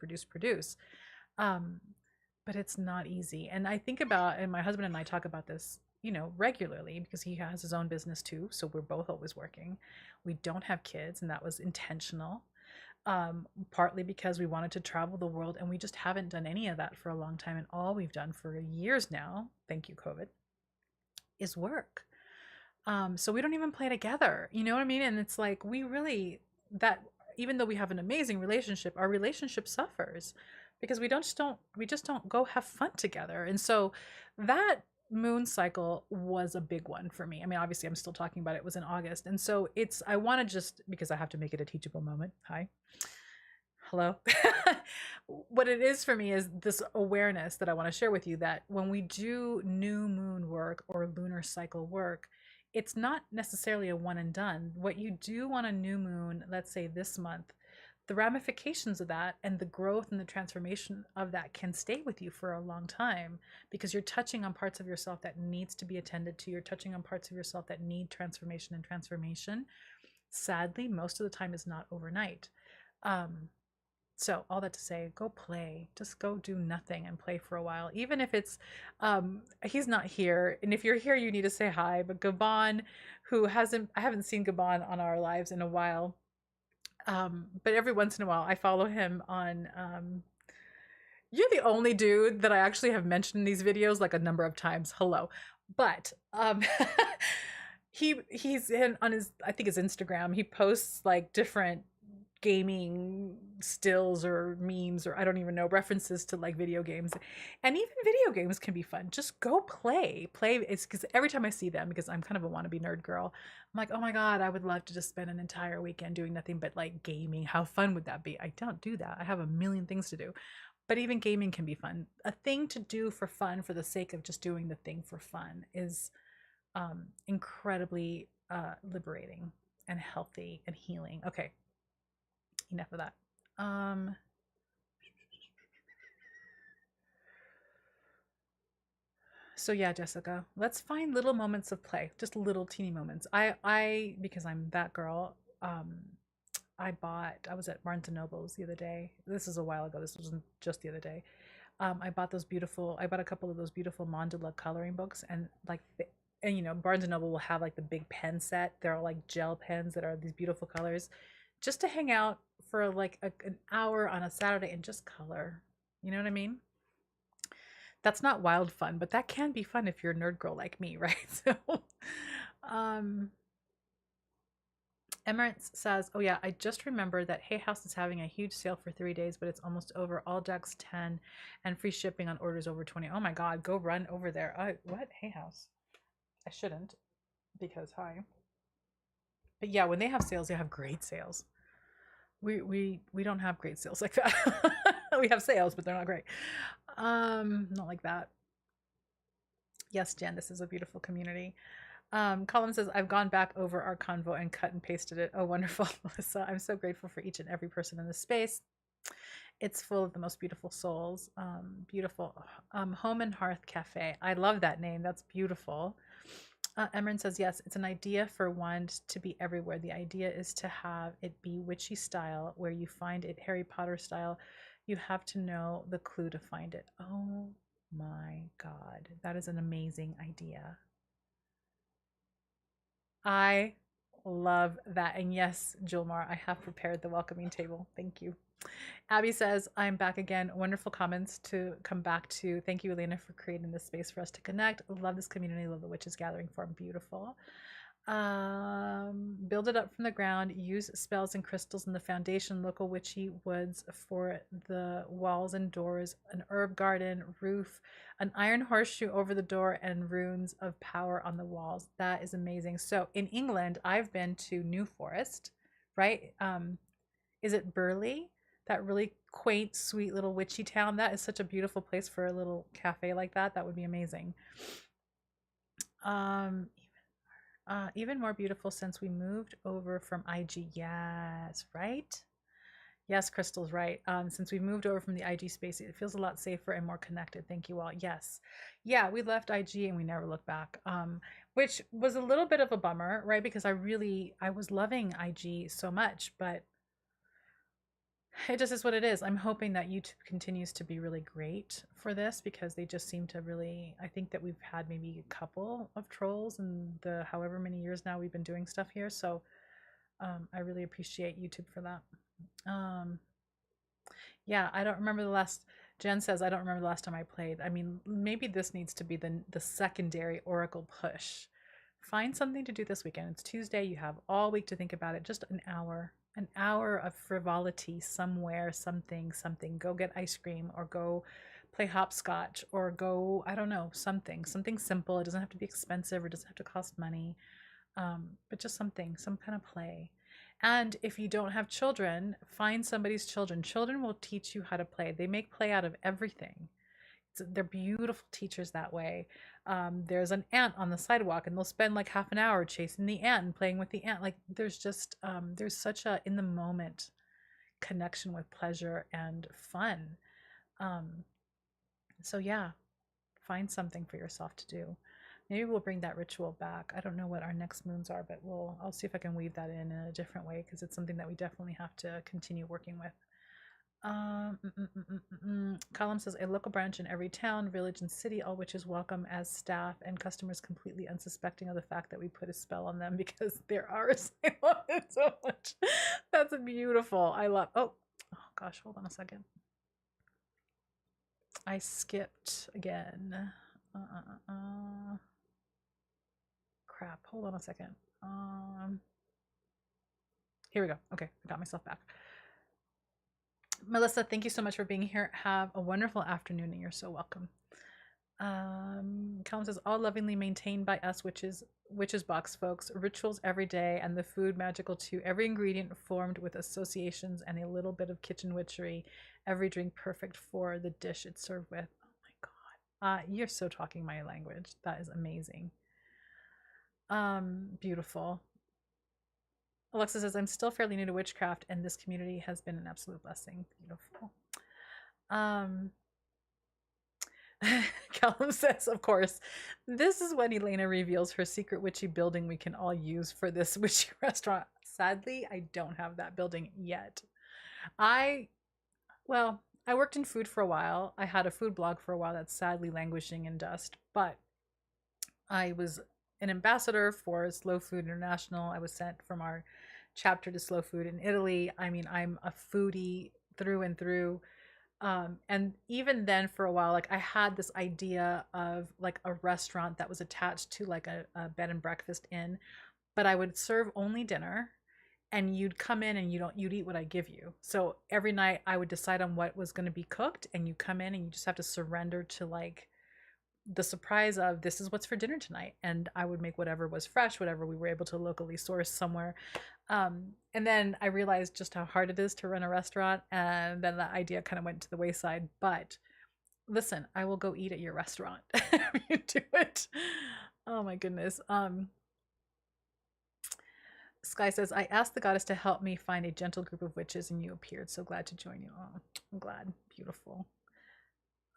um but it's not easy. And I think about, and my husband and I talk about this, regularly, because he has his own business too, so we're both always working. We don't have kids, and that was intentional. Partly because we wanted to travel the world, and we just haven't done any of that for a long time. And all we've done for years now, thank you COVID, is work. So we don't even play together, you know what I mean? And it's like, we really, that, even though we have an amazing relationship, our relationship suffers because we just don't go have fun together. And so that moon cycle was a big one for me. I mean, obviously I'm still talking about it. It was in August. And so I want to just, because I have to make it a teachable moment. Hi. Hello. What it is for me is this awareness that I want to share with you, that when we do new moon work or lunar cycle work, it's not necessarily a one and done. What you do on a new moon, let's say this month, the ramifications of that and the growth and the transformation of that can stay with you for a long time, because you're touching on parts of yourself that needs to be attended to. You're touching on parts of yourself that need transformation, and transformation, sadly, most of the time is not overnight. So all that to say, go play. Just go do nothing and play for a while. Even if it's, he's not here. And if you're here, you need to say hi. But Gabon, I haven't seen Gabon on our lives in a while. But every once in a while, I follow him on, you're the only dude that I actually have mentioned in these videos like a number of times. Hello. But, he's in on his, I think his Instagram, he posts like different gaming stills or memes, or I don't even know, references to like video games. And even video games can be fun. Just go play. It's because every time I see them, because I'm kind of a wannabe nerd girl, I'm like, oh my God, I would love to just spend an entire weekend doing nothing but like gaming. How fun would that be? I don't do that. I have a million things to do. But even gaming can be fun. A thing to do for fun, for the sake of just doing the thing for fun, is incredibly liberating and healthy and healing. Okay, enough of that. So yeah, Jessica, let's find little moments of play, just little teeny moments. Because I'm that girl, I was at Barnes and Noble's the other day. This is a while ago. This wasn't just the other day. I bought a couple of those beautiful mandala coloring books, and Barnes and Noble will have like the big pen set. They're all like gel pens that are these beautiful colors, just to hang out for like an hour on a Saturday and just color. You know what I mean? That's not wild fun, but that can be fun if you're a nerd girl like me, right? So, um, Emirates says, oh yeah, I just remembered that Hay House is having a huge sale for 3 days, but it's almost over. All decks 10 and free shipping on orders over 20. Oh my God, go run over there. What? Hay House? I shouldn't, because hi. But yeah, when they have sales, they have great sales. We don't have great sales like that. We have sales, but they're not great. Not like that. Yes, Jen, this is a beautiful community. Colin says, I've gone back over our convo and cut and pasted it. Oh, wonderful, Melissa. I'm so grateful for each and every person in this space. It's full of the most beautiful souls. Beautiful. Home and Hearth Cafe. I love that name. That's beautiful. Emran says, yes, it's an idea for wand to be everywhere. The idea is to have it be witchy style, where you find it Harry Potter style. You have to know the clue to find it. Oh my God. That is an amazing idea. I love that. And yes, Julmar, I have prepared the welcoming table. Thank you. Abby says, I'm back again. Wonderful comments to come back to. Thank you, Elena, for creating this space for us to connect. Love this community. Love the Witches Gathering Forum. Beautiful. Build it up from the ground. Use spells and crystals in the foundation. Local witchy woods for the walls and doors. An herb garden, roof, an iron horseshoe over the door, and runes of power on the walls. That is amazing. So in England, I've been to New Forest, right? Is it Burley? That really quaint, sweet little witchy town. That is such a beautiful place for a little cafe like that. That would be amazing. Even more beautiful since we moved over from IG. Yes, right? Yes, Crystal's right. Since we moved over from the IG space, it feels a lot safer and more connected. Thank you all. Yes. Yeah, we left IG and we never looked back. Which was a little bit of a bummer, right? Because I was loving IG so much, but it just is what it is. I'm hoping that YouTube continues to be really great for this because they just seem to really, I think that we've had maybe a couple of trolls in the however many years now we've been doing stuff here. So I really appreciate YouTube for that. Um, yeah, I don't remember the last. Jen says I don't remember the last time I played. I mean, maybe this needs to be the secondary Oracle push. Find something to do this weekend. It's Tuesday. You have all week to think about it. Just an hour of frivolity somewhere, something. Go get ice cream or go play hopscotch or go, I don't know, something simple. It doesn't have to be expensive or doesn't have to cost money, but just something, some kind of play. And if you don't have children, find somebody's children. Children will teach you how to play. They make play out of everything. They're beautiful teachers that way. There's an ant on the sidewalk, and they'll spend like half an hour chasing the ant and playing with the ant. Like there's just there's such a in the moment connection with pleasure and fun. Um, so yeah, find something for yourself to do. Maybe we'll bring that ritual back. I don't know what our next moons are, but I'll see if I can weave that in a different way because it's something that we definitely have to continue working with. Column says a local branch in every town, village, and city, all witches welcome as staff and customers completely unsuspecting of the fact that we put a spell on them because they're ours. I love it so much. That's beautiful. I love. Oh gosh, hold on a second. I skipped again. Crap. Hold on a second. Here we go. Okay, I got myself back. Melissa, thank you so much for being here. Have a wonderful afternoon, and you're so welcome. Callum says, all lovingly maintained by us, witches box folks. Rituals every day, and the food magical too. Every ingredient formed with associations and a little bit of kitchen witchery. Every drink perfect for the dish it's served with. Oh my god, you're so talking my language. That is amazing. Beautiful. Alexa says, I'm still fairly new to witchcraft, and this community has been an absolute blessing. Beautiful. Callum says, of course, this is when Elena reveals her secret witchy building we can all use for this witchy restaurant. Sadly, I don't have that building yet. Well, I worked in food for a while. I had a food blog for a while that's sadly languishing in dust, but I was an ambassador for Slow Food International. I was sent from our chapter to Slow Food in Italy. I mean, I'm a foodie through and through. And even then for a while, like I had this idea of like a restaurant that was attached to like a bed and breakfast inn, but I would serve only dinner and you'd come in and you'd eat what I give you. So every night I would decide on what was going to be cooked and you come in and you just have to surrender to like the surprise of this is what's for dinner tonight, and I would make whatever was fresh, whatever we were able to locally source somewhere. And then I realized just how hard it is to run a restaurant, and then the idea kind of went to the wayside. But listen, I will go eat at your restaurant if you do it. Oh my goodness. Sky says, I asked the goddess to help me find a gentle group of witches and you appeared. So glad to join you. Oh, I'm glad. Beautiful.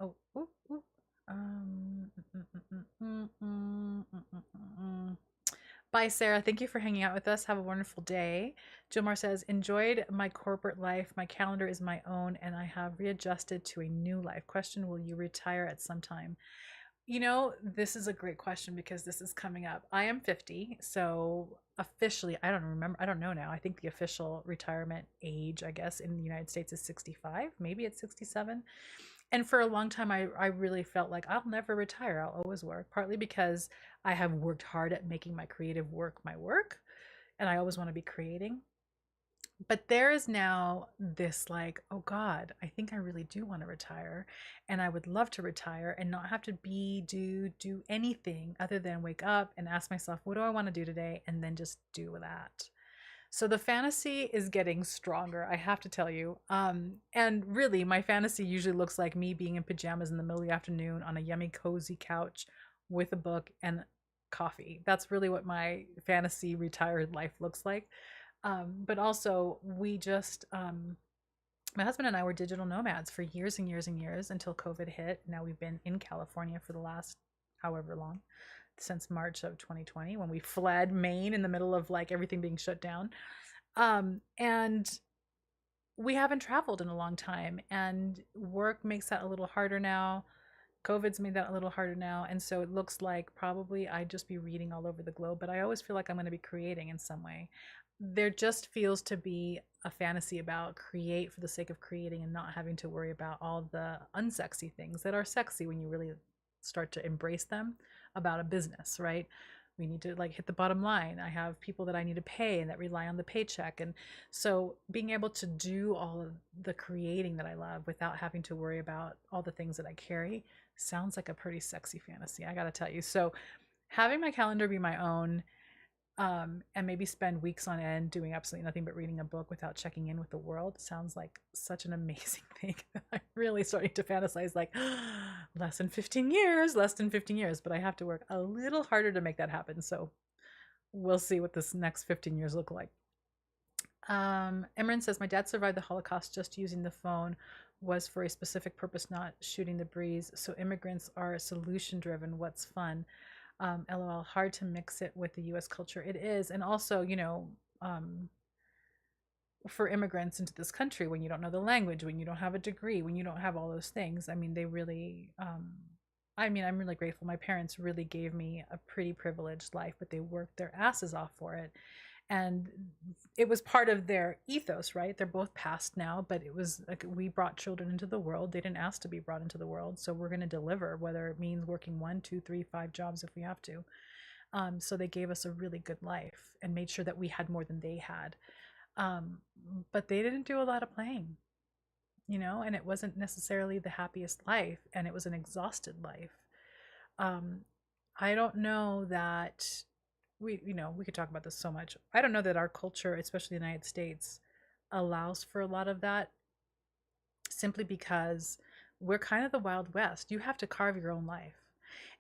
Oh, ooh, ooh. Bye, Sarah. Thank you for hanging out with us. Have a wonderful day. Jomar says, enjoyed my corporate life. My calendar is my own, and I have readjusted to a new life. Question, will you retire at some time? You know, this is a great question because this is coming up. I am 50, so officially, I don't know now. I think the official retirement age, I guess, in the United States is 65. Maybe it's 67. And for a long time, I really felt like I'll never retire. I'll always work, partly because I have worked hard at making my creative work my work, and I always want to be creating. But there is now this like, oh God, I think I really do want to retire, and I would love to retire and not have to do anything other than wake up and ask myself, what do I want to do today? And then just do that. So the fantasy is getting stronger, I have to tell you. And really, my fantasy usually looks like me being in pajamas in the middle of the afternoon on a yummy, cozy couch with a book and coffee. That's really what my fantasy retired life looks like. But also, my husband and I were digital nomads for years and years and years until COVID hit. Now we've been in California for the last however long, since March of 2020, when we fled Maine in the middle of like everything being shut down. And we haven't traveled in a long time, and work makes that a little harder now. COVID's made that a little harder now. And so it looks like probably I'd just be reading all over the globe, but I always feel like I'm going to be creating in some way. There just feels to be a fantasy about create for the sake of creating and not having to worry about all the unsexy things that are sexy when you really start to embrace them about a business, right? We need to like hit the bottom line. I have people that I need to pay and that rely on the paycheck. And so being able to do all of the creating that I love without having to worry about all the things that I carry sounds like a pretty sexy fantasy, I gotta tell you. So having my calendar be my own, and maybe spend weeks on end doing absolutely nothing but reading a book without checking in with the world sounds like such an amazing thing. I'm really starting to fantasize like less than 15 years, less than 15 years, but I have to work a little harder to make that happen. So we'll see what this next 15 years look like. Emran says, my dad survived the Holocaust just using the phone, was for a specific purpose, not shooting the breeze. So immigrants are solution driven. What's fun? LOL, hard to mix it with the US culture. It is. And also, for immigrants into this country, when you don't know the language, when you don't have a degree, when you don't have all those things, I mean, I'm really grateful. My parents really gave me a pretty privileged life, but they worked their asses off for it. And it was part of their ethos, right? They're both passed now, but it was like we brought children into the world. They didn't ask to be brought into the world, so we're going to deliver, whether it means working 1, 2, 3, 5 jobs if we have to. So they gave us a really good life and made sure that we had more than they had. But they didn't do a lot of playing, and it wasn't necessarily the happiest life, and it was an exhausted life. I don't know that we could talk about this so much. I don't know that our culture, especially the United States, allows for a lot of that, simply because we're kind of the Wild West. You have to carve your own life.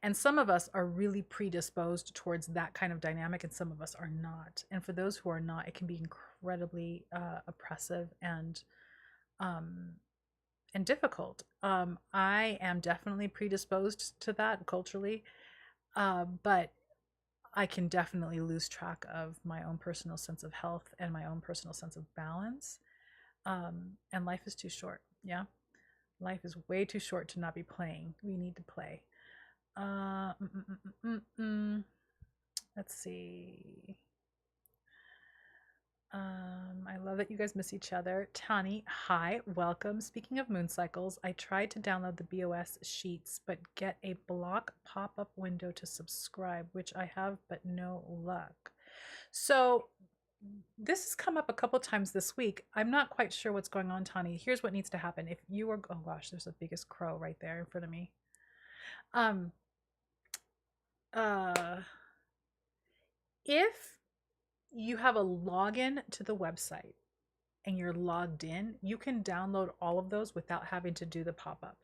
And some of us are really predisposed towards that kind of dynamic, and some of us are not. And for those who are not, it can be incredibly oppressive and difficult. I am definitely predisposed to that culturally, but I can definitely lose track of my own personal sense of health and my own personal sense of balance. And life is too short. Yeah. Life is way too short to not be playing. We need to play. Let's see. I love that you guys miss each other. Tani, hi, welcome. Speaking of moon cycles, I tried to download the BOS sheets, but get a block pop-up window to subscribe, which I have, but no luck. So this has come up a couple times this week. I'm not quite sure what's going on, Tani. Here's what needs to happen. If you are, oh gosh, there's the biggest crow right there in front of me. If you have a login to the website and you're logged in, you can download all of those without having to do the pop-up.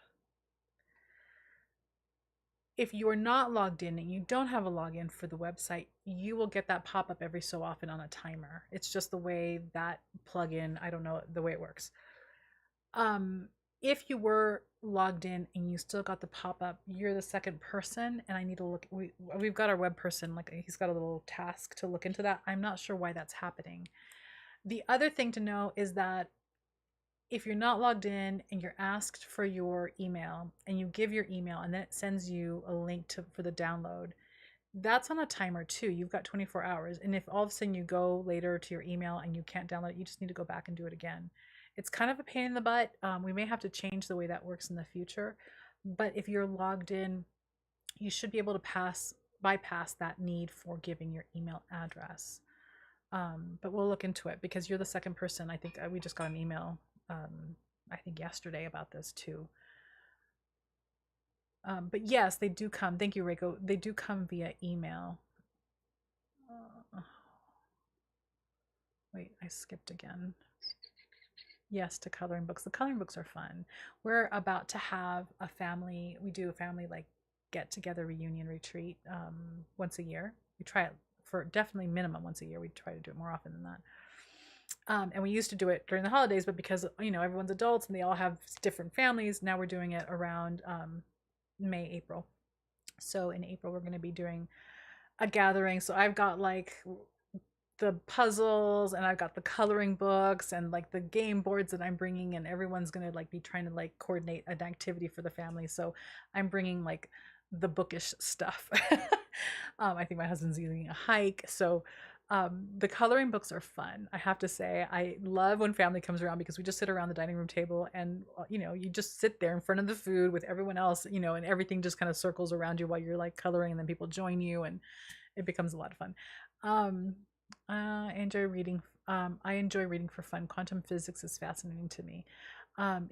If you are not logged in and you don't have a login for the website, you will get that pop-up every so often on a timer. It's just the way that plugin, I don't know the way it works. If you were logged in and you still got the pop-up, you're the second person, and I need to look. We've got our web person, like he's got a little task to look into that. I'm not sure why that's happening. The other thing to know is that if you're not logged in and you're asked for your email and you give your email and then it sends you a link for the download, that's on a timer too. You've got 24 hours. And if all of a sudden you go later to your email and you can't download it, you just need to go back and do it again. It's kind of a pain in the butt. We may have to change the way that works in the future. But if you're logged in, you should be able to bypass that need for giving your email address. But we'll look into it because you're the second person. I think we just got an email, I think yesterday about this too. But yes, they do come. Thank you, Reiko. They do come via email. Wait, I skipped again. Yes, to coloring books. The coloring books are fun. We're about to have a family. We do a family like get together reunion retreat once a year. We try it for definitely minimum once a year. We try to do it more often than that. And we used to do it during the holidays, but because everyone's adults and they all have different families, now we're doing it around May, April. So in April we're going to be doing a gathering. So I've got like the puzzles and I've got the coloring books and like the game boards that I'm bringing, and everyone's going to like be trying to like coordinate an activity for the family. So I'm bringing like the bookish stuff. I think my husband's using a hike. So the coloring books are fun. I have to say, I love when family comes around because we just sit around the dining room table and, you just sit there in front of the food with everyone else, and everything just kind of circles around you while you're like coloring, and then people join you and it becomes a lot of fun. I enjoy reading. I enjoy reading for fun. Quantum physics is fascinating to me.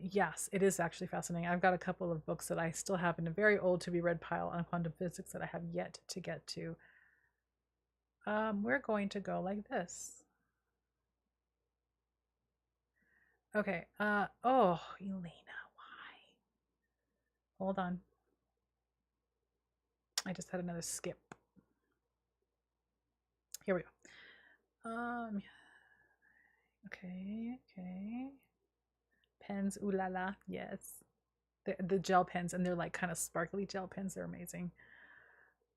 Yes, it is actually fascinating. I've got a couple of books that I still have in a very old to be read pile on quantum physics that I have yet to get to. We're going to go like this. Okay. Oh, Elena, why? Hold on. I just had another skip. Here we go. Okay. Pens, ooh la la, yes. The gel pens, and they're like kind of sparkly gel pens. They're amazing.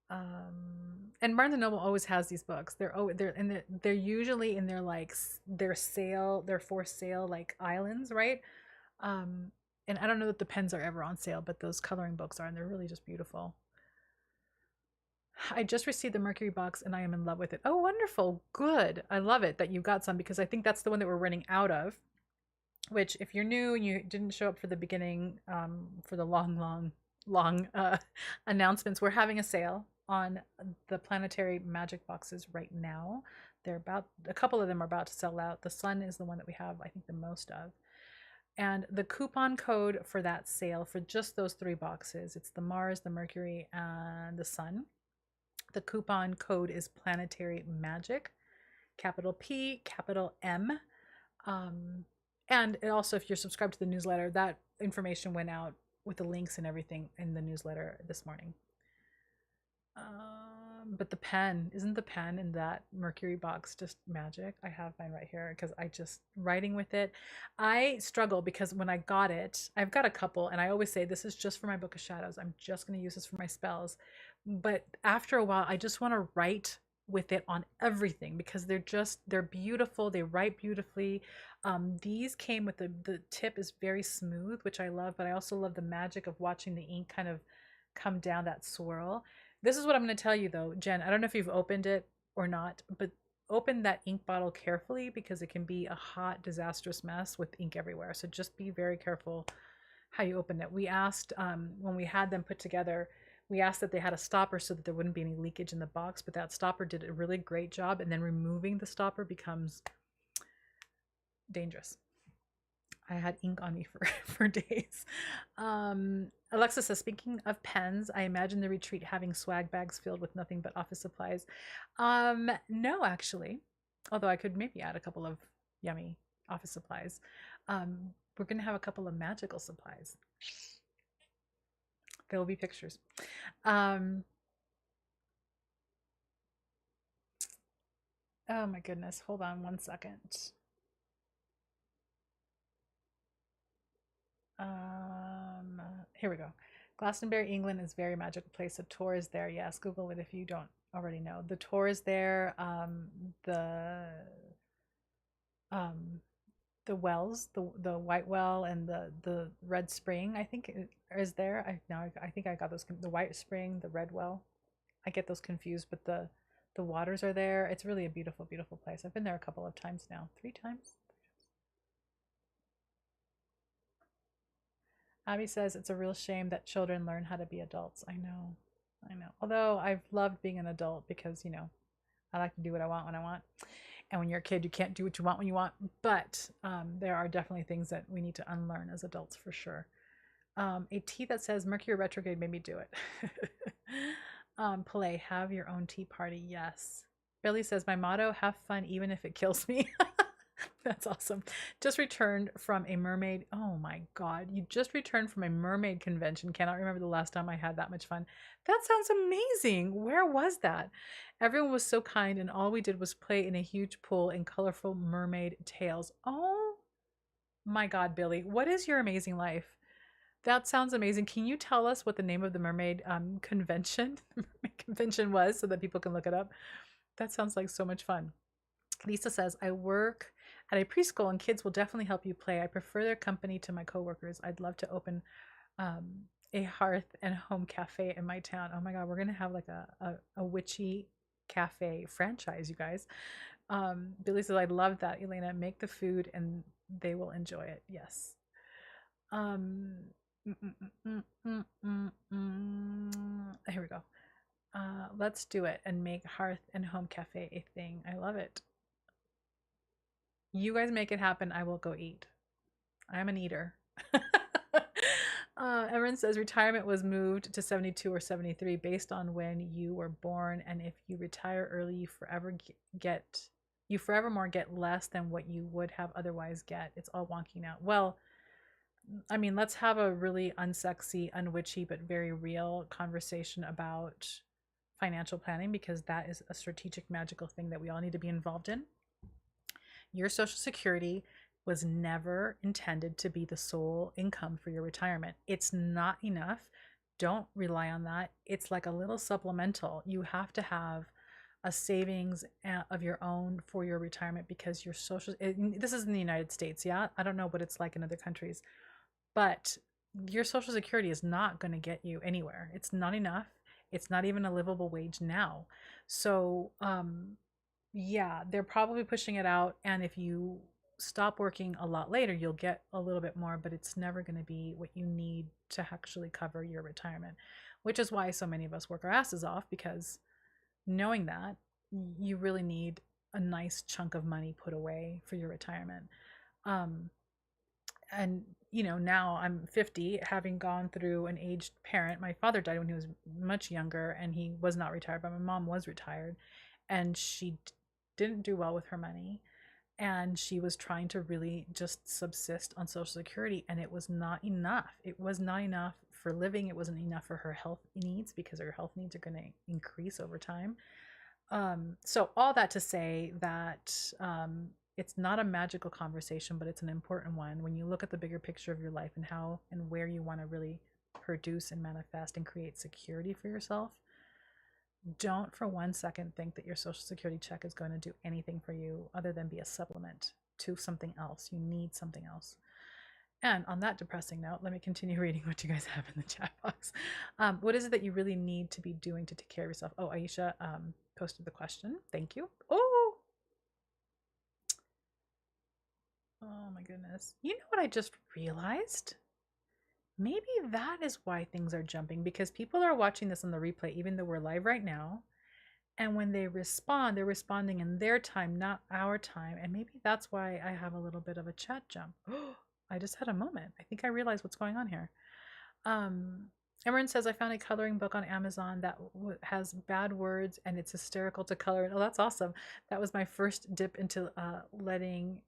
And Barnes and Noble always has these books. They're usually in their for sale like islands, right? And I don't know that the pens are ever on sale, but those coloring books are, and they're really just beautiful. I just received the Mercury box and I am in love with it. Oh, wonderful. Good. I love it that you got some, because I think that's the one that we're running out of, which if you're new and you didn't show up for the beginning, for the long announcements, we're having a sale on the planetary magic boxes right now. A couple of them are about to sell out. The sun is the one that we have, I think, the most of. And the coupon code for that sale for just those 3 boxes, it's the Mars, the Mercury, and the sun. The coupon code is planetary magic, capital P, capital M. And also, if you're subscribed to the newsletter, that information went out with the links and everything in the newsletter this morning. But isn't the pen in that Mercury box just magic? I have mine right here because I just writing with it. I struggle because when I got it, I've got a couple, and I always say this is just for my Book of Shadows. I'm just going to use this for my spells. But after a while, I just want to write with it on everything because they're beautiful. They write beautifully. These came with the tip is very smooth, which I love, but I also love the magic of watching the ink kind of come down that swirl. This is what I'm going to tell you though, Jen. I don't know if you've opened it or not, but open that ink bottle carefully because it can be a hot, disastrous mess with ink everywhere. So just be very careful how you open it. We asked, when we had them put together, we asked that they had a stopper so that there wouldn't be any leakage in the box, but that stopper did a really great job, and then removing the stopper becomes dangerous. I had ink on me for days. Alexa says, speaking of pens, I imagine the retreat having swag bags filled with nothing but office supplies. No, actually, although I could maybe add a couple of yummy office supplies. We're going to have a couple of magical supplies. There will be pictures. Oh my goodness. Hold on one second. Here we go. Glastonbury, England is a very magical place. A tour is there. Yes, Google it if you don't already know. The tour is there. The wells, the White Well and the Red Spring, I think is there. I think I got those, the White Spring, the Red Well. I get those confused, but the waters are there. It's really a beautiful, beautiful place. I've been there a couple of times now. 3 times. Abby says it's a real shame that children learn how to be adults. I know. Although I've loved being an adult because, I like to do what I want when I want. And when you're a kid, you can't do what you want when you want. But there are definitely things that we need to unlearn as adults for sure. A tea that says Mercury retrograde made me do it. Play, have your own tea party. Yes. Billy says, my motto, have fun even if it kills me. That's awesome. Just returned from a mermaid. Oh my God. You just returned from a mermaid convention. Cannot remember the last time I had that much fun. That sounds amazing. Where was that? Everyone was so kind, and all we did was play in a huge pool in colorful mermaid tails. Oh my God, Billy. What is your amazing life? That sounds amazing. Can you tell us what the name of the mermaid convention mermaid convention was so that people can look it up? That sounds like so much fun. Lisa says, I work at a preschool and kids will definitely help you play. I prefer their company to my coworkers. I'd love to open um, a hearth and home cafe in my town. Oh my God, we're going to have like a witchy cafe franchise, you guys. Billy says, I love that, Elena. Make the food and they will enjoy it. Yes. Um, mm, mm, mm, Here we go. Let's do it and make hearth and home cafe a thing. I love it. You guys make it happen. I will go eat. I'm an eater. Erin says retirement was moved to 72 or 73 based on when you were born, and if you retire early, you forevermore get less than what you would have otherwise get. It's all wonky now. Well, I mean, let's have a really unsexy, unwitchy, but very real conversation about financial planning, because that is a strategic, magical thing that we all need to be involved in. Your Social Security was never intended to be the sole income for your retirement. It's not enough. Don't rely on that. It's like a little supplemental. You have to have a savings of your own for your retirement, because your social, this is in the United States, yeah? I don't know what it's like in other countries, but your Social Security is not going to get you anywhere. It's not enough. It's not even a livable wage now. So, yeah, they're probably pushing it out. And if you stop working a lot later, you'll get a little bit more, but it's never going to be what you need to actually cover your retirement, which is why so many of us work our asses off, because knowing that you really need a nice chunk of money put away for your retirement. And now I'm 50, having gone through an aged parent. My father died when he was much younger, and he was not retired, but my mom was retired, and she didn't do well with her money, and she was trying to really just subsist on Social Security, and it was not enough. It was not enough for living. It wasn't enough for her health needs, because her health needs are going to increase over time. So all that to say that it's not a magical conversation, but it's an important one when you look at the bigger picture of your life and how and where you want to really produce and manifest and create security for yourself. Don't for 1 second think that your Social Security check is going to do anything for you other than be a supplement to something else. You need something else. And on that depressing note, let me continue reading what you guys have in the chat box. What is it that you really need to be doing to take care of yourself? Oh, Aisha posted the question. Thank you. Oh my goodness. You know what I just realized? Maybe that is why things are jumping, because people are watching this on the replay, even though we're live right now. And when they respond, they're responding in their time, not our time. And maybe that's why I have a little bit of a chat jump. I just had a moment. I think I realized what's going on here. Emerin says, I found a coloring book on Amazon that has bad words and it's hysterical to color. Oh, that's awesome. That was my first dip into letting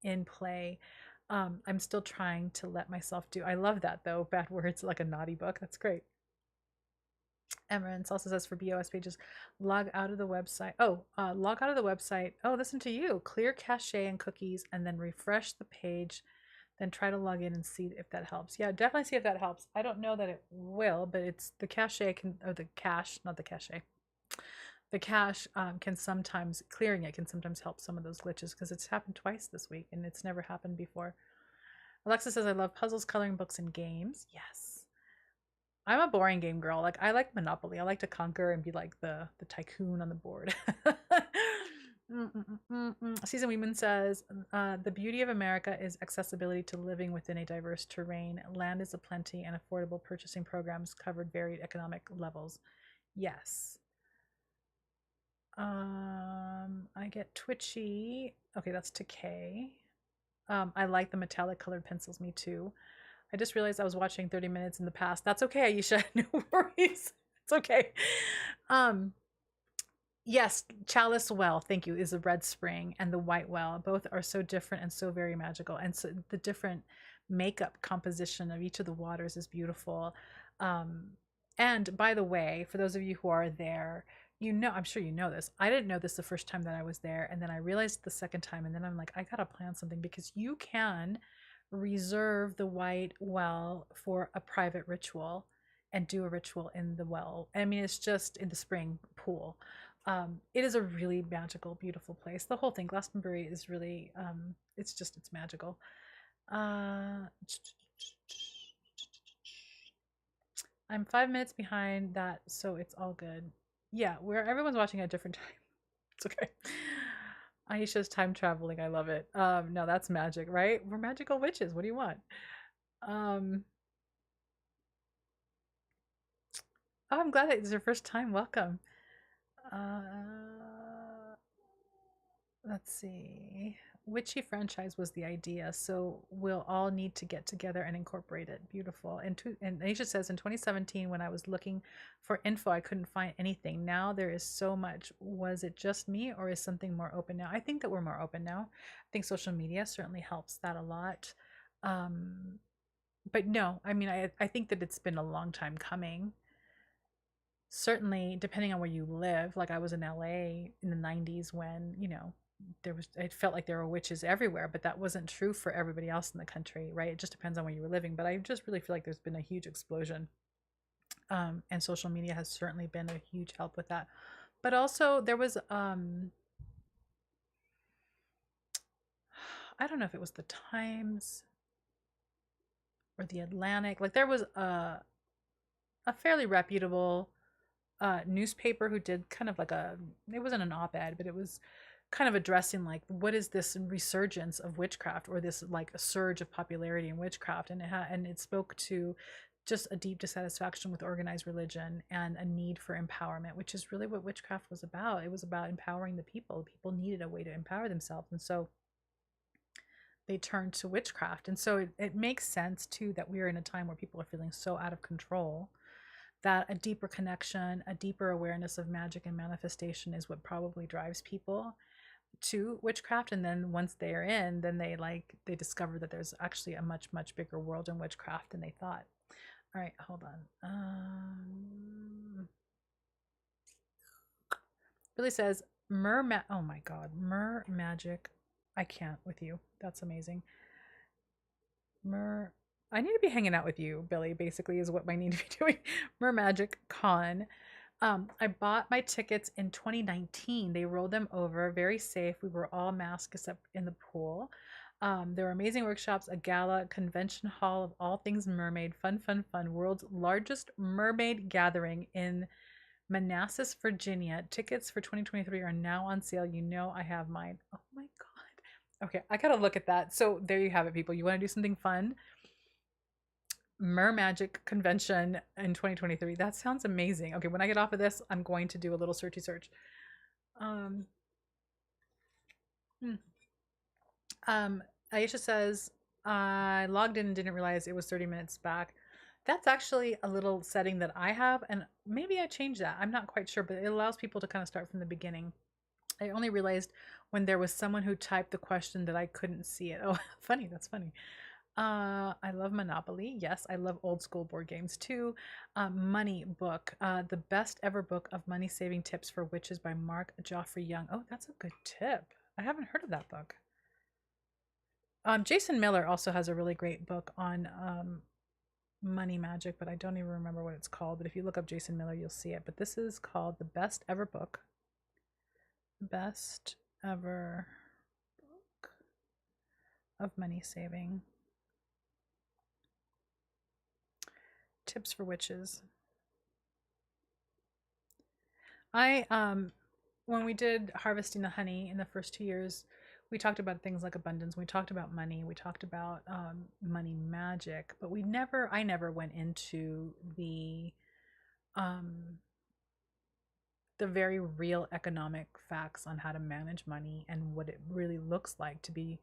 in play. I'm still trying to let myself do. I love that though. Bad words, like a naughty book. That's great. Emerence also says for BOS pages, log out of the website. Log out of the website. Oh, listen to you. Clear cache and cookies, and then refresh the page. Then try to log in and see if that helps. Yeah, definitely see if that helps. I don't know that it will, but it's the cache the cache, not the cache. The cache can sometimes, clearing it can sometimes help some of those glitches, because it's happened twice this week and it's never happened before. Alexa says, I love puzzles, coloring books, and games. Yes. I'm a boring game girl. Like, I like Monopoly. I like to conquer and be like the tycoon on the board. Season Weeman says, the beauty of America is accessibility to living within a diverse terrain. Land is aplenty and affordable purchasing programs covered varied economic levels. Yes. I get twitchy. Okay, that's to K. I like the metallic colored pencils. Me too. I just realized I was watching 30 minutes in the past. That's okay, Aisha. No worries. It's okay. Yes, Chalice Well, thank you, is a red spring, and the white well. Both are so different and so very magical. And so the different makeup composition of each of the waters is beautiful. Um, and by the way, for those of you who are there, you know, I'm sure you know this. I didn't know this the first time that I was there, and then I realized the second time, and then I'm like, I gotta plan something because you can reserve the white well for a private ritual and do a ritual in the well. I mean, it's just in the spring pool. It is a really magical, beautiful place. The whole thing, Glastonbury, is really, it's magical. Uh, I'm 5 minutes behind that, so it's all good. Yeah, where everyone's watching at a different time. It's okay. Aisha's time traveling. I love it. No, that's magic, right? We're magical witches. What do you want? Um, oh, I'm glad that it's your first time. Welcome. Uh, let's see. Witchy franchise was the idea, so we'll all need to get together and incorporate it. Beautiful. And Aisha says in 2017, when I was looking for info, I couldn't find anything. Now there is so much. Was it just me, or is something more open now? I think that we're more open now. I think social media certainly helps that a lot. Um, but no, I mean, I think that it's been a long time coming. Certainly, depending on where you live, like I was in LA in the 90s when, it felt like there were witches everywhere, but that wasn't true for everybody else in the country, right? It just depends on where you were living. But I just really feel like there's been a huge explosion. And social media has certainly been a huge help with that. But also, there was, I don't know if it was the Times or the Atlantic. Like, there was a fairly reputable newspaper who did kind of like it wasn't an op-ed, but it was kind of addressing like, what is this resurgence of witchcraft, or this like a surge of popularity in witchcraft, and it spoke to just a deep dissatisfaction with organized religion and a need for empowerment, which is really what witchcraft was about. It was about empowering the people. People needed a way to empower themselves, and so they turned to witchcraft. And so it makes sense too that we're in a time where people are feeling so out of control that a deeper connection, a deeper awareness of magic and manifestation is what probably drives people to witchcraft. And then once they're in, then they discover that there's actually a much, much bigger world in witchcraft than they thought. All right, hold on. Billy says, oh my God, mer magic. I can't with you. That's amazing. I need to be hanging out with you, Billy, basically, is what I need to be doing. Mer Magic Con. I bought my tickets in 2019. They rolled them over, very safe. We were all masked except in the pool. There were amazing workshops, a gala, convention hall of all things mermaid. Fun, fun, fun. World's largest mermaid gathering in Manassas, Virginia. Tickets for 2023 are now on sale. You know I have mine. Oh my God. Okay, I gotta look at that. So there you have it, people. You want to do something fun? Magic convention in 2023. That sounds amazing. Okay, when I get off of this, I'm going to do a little searchy search. Um, hmm. Aisha says, I logged in and didn't realize it was 30 minutes back. That's actually a little setting that I have, and maybe I changed that. I'm not quite sure, but it allows people to kind of start from the beginning. I only realized when there was someone who typed the question that I couldn't see it. Oh, funny. That's funny. I love Monopoly. Yes, I love old school board games too. Money book, the best ever book of money saving tips for witches by Mark Joffrey Young. Oh, that's a good tip. I haven't heard of that book. Jason Miller also has a really great book on money magic, but I don't even remember what it's called. But if you look up Jason Miller, you'll see it. But this is called The Best Ever Book. Best ever book of money saving. Tips for witches. When we did harvesting the honey in the first 2 years, we talked about things like abundance. We talked about money. We talked about money magic, but I never went into the very real economic facts on how to manage money and what it really looks like to be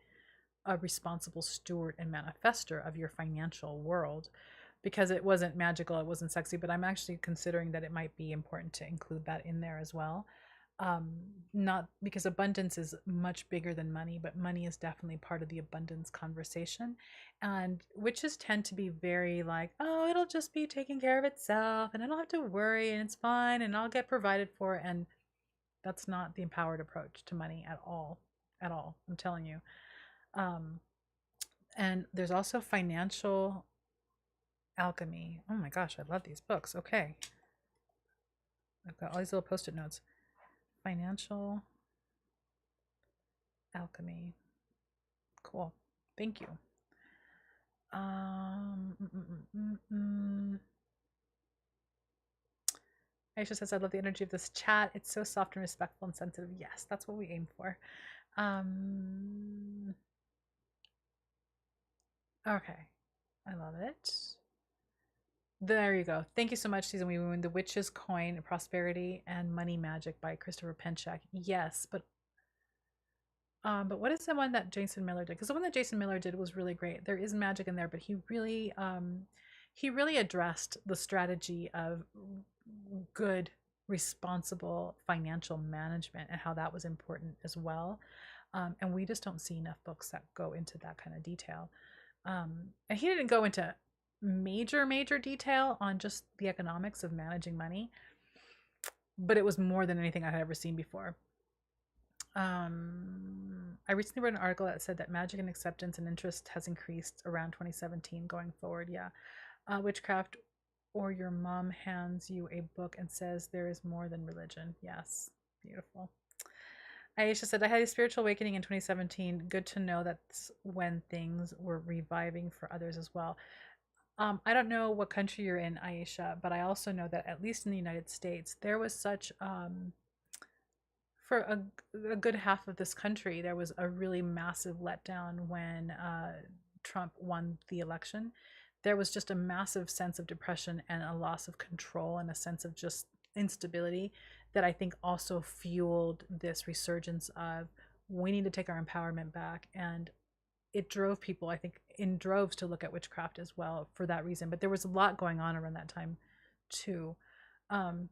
a responsible steward and manifester of your financial world, because it wasn't magical, it wasn't sexy, but I'm actually considering that it might be important to include that in there as well. Not because abundance is much bigger than money, but money is definitely part of the abundance conversation. And witches tend to be very like, oh, it'll just be taking care of itself and I don't have to worry and it's fine and I'll get provided for. And that's not the empowered approach to money at all. At all. I'm telling you. Um, and there's also financial alchemy. Oh my gosh, I love these books. Okay. I've got all these little post-it notes. Financial alchemy. Cool. Thank you. Um, mm, mm, mm, mm. Aisha says, I love the energy of this chat. It's so soft and respectful and sensitive. Yes, that's what we aim for. Okay. I love it. There you go. Thank you so much, Season. We win The Witch's Coin, Prosperity, and Money Magic by Christopher Penchak. Yes, but what is the one that Jason Miller did? Because the one that Jason Miller did was really great. There is magic in there, but he really addressed the strategy of good, responsible financial management and how that was important as well. And we just don't see enough books that go into that kind of detail. And he didn't go into major detail on just the economics of managing money, but it was more than anything I had ever seen before. I recently read an article that said that magic and acceptance and interest has increased around 2017 going forward. Yeah. Witchcraft, or your mom hands you a book and says there is more than religion. Yes. Beautiful. Aisha said, I had a spiritual awakening in 2017. Good to know that's when things were reviving for others as well. I don't know what country you're in, Aisha, but I also know that at least in the United States, there was such for a good half of this country, there was a really massive letdown when Trump won the election. There was just a massive sense of depression and a loss of control and a sense of just instability that I think also fueled this resurgence of we need to take our empowerment back. And it drove people, I think, in droves to look at witchcraft as well for that reason. But there was a lot going on around that time too. Hold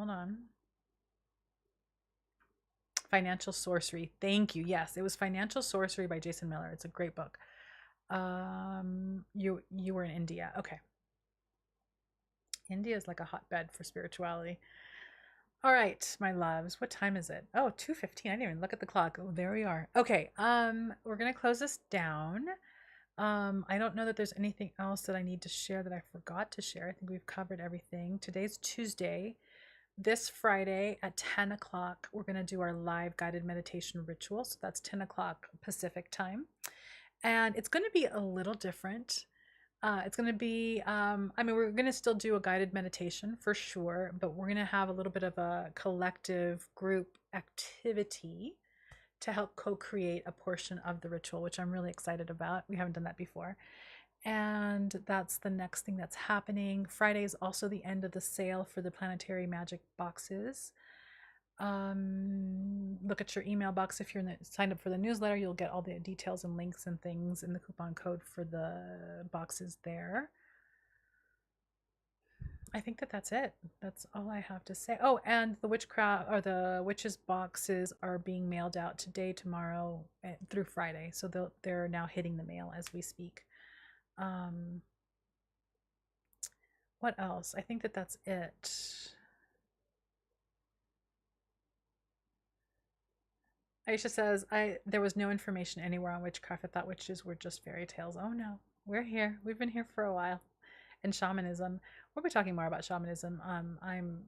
on. Financial Sorcery. Thank you. Yes, it was Financial Sorcery by Jason Miller. It's a great book. You were in India. Okay. India is like a hotbed for spirituality. All right, my loves. What time is it? Oh, 2:15. I didn't even look at the clock. Oh, there we are. Okay. We're gonna close this down. I don't know that there's anything else that I need to share that I forgot to share. I think we've covered everything. Today's Tuesday. This Friday at 10 o'clock, we're going to do our live guided meditation ritual. So that's 10 o'clock Pacific time. And it's going to be a little different. It's going to be, we're going to still do a guided meditation for sure, but we're going to have a little bit of a collective group activity to help co-create a portion of the ritual, which I'm really excited about. We haven't done that before. And that's the next thing that's happening. Friday is also the end of the sale for the planetary magic boxes. Look at your email box. If you're signed up for the newsletter, you'll get all the details and links and things in the coupon code for the boxes there. I think that's it. That's all I have to say. Oh, and the witchcraft or the witches boxes are being mailed out today, tomorrow, through Friday. So they're now hitting the mail as we speak. What else? I think that's it. Aisha says, there was no information anywhere on witchcraft. I thought witches were just fairy tales. Oh no, we're here. We've been here for a while. And shamanism. We'll be talking more about shamanism. I'm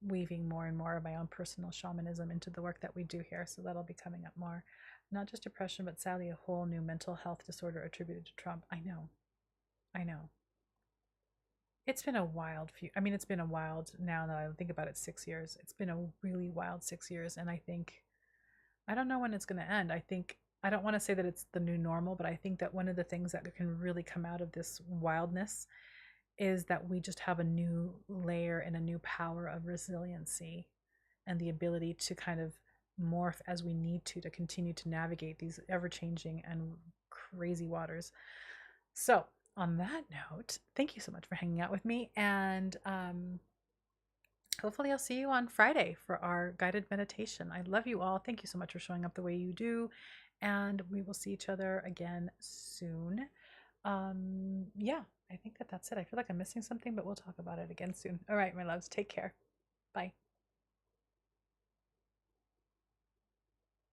weaving more and more of my own personal shamanism into the work that we do here, so that'll be coming up more. Not just depression, but sadly a whole new mental health disorder attributed to Trump. I know. It's been a wild it's been a wild, now that I think about it, 6 years. It's been a really wild 6 years, and I don't know when it's going to end. I don't want to say that it's the new normal, but I think that one of the things that can really come out of this wildness is that we just have a new layer and a new power of resiliency and the ability to kind of morph as we need to continue to navigate these ever-changing and crazy waters. So on that note, thank you so much for hanging out with me. And hopefully, I'll see you on Friday for our guided meditation. I love you all. Thank you so much for showing up the way you do. And we will see each other again soon. Yeah, I think that's it. I feel like I'm missing something, but we'll talk about it again soon. All right, my loves, take care. Bye.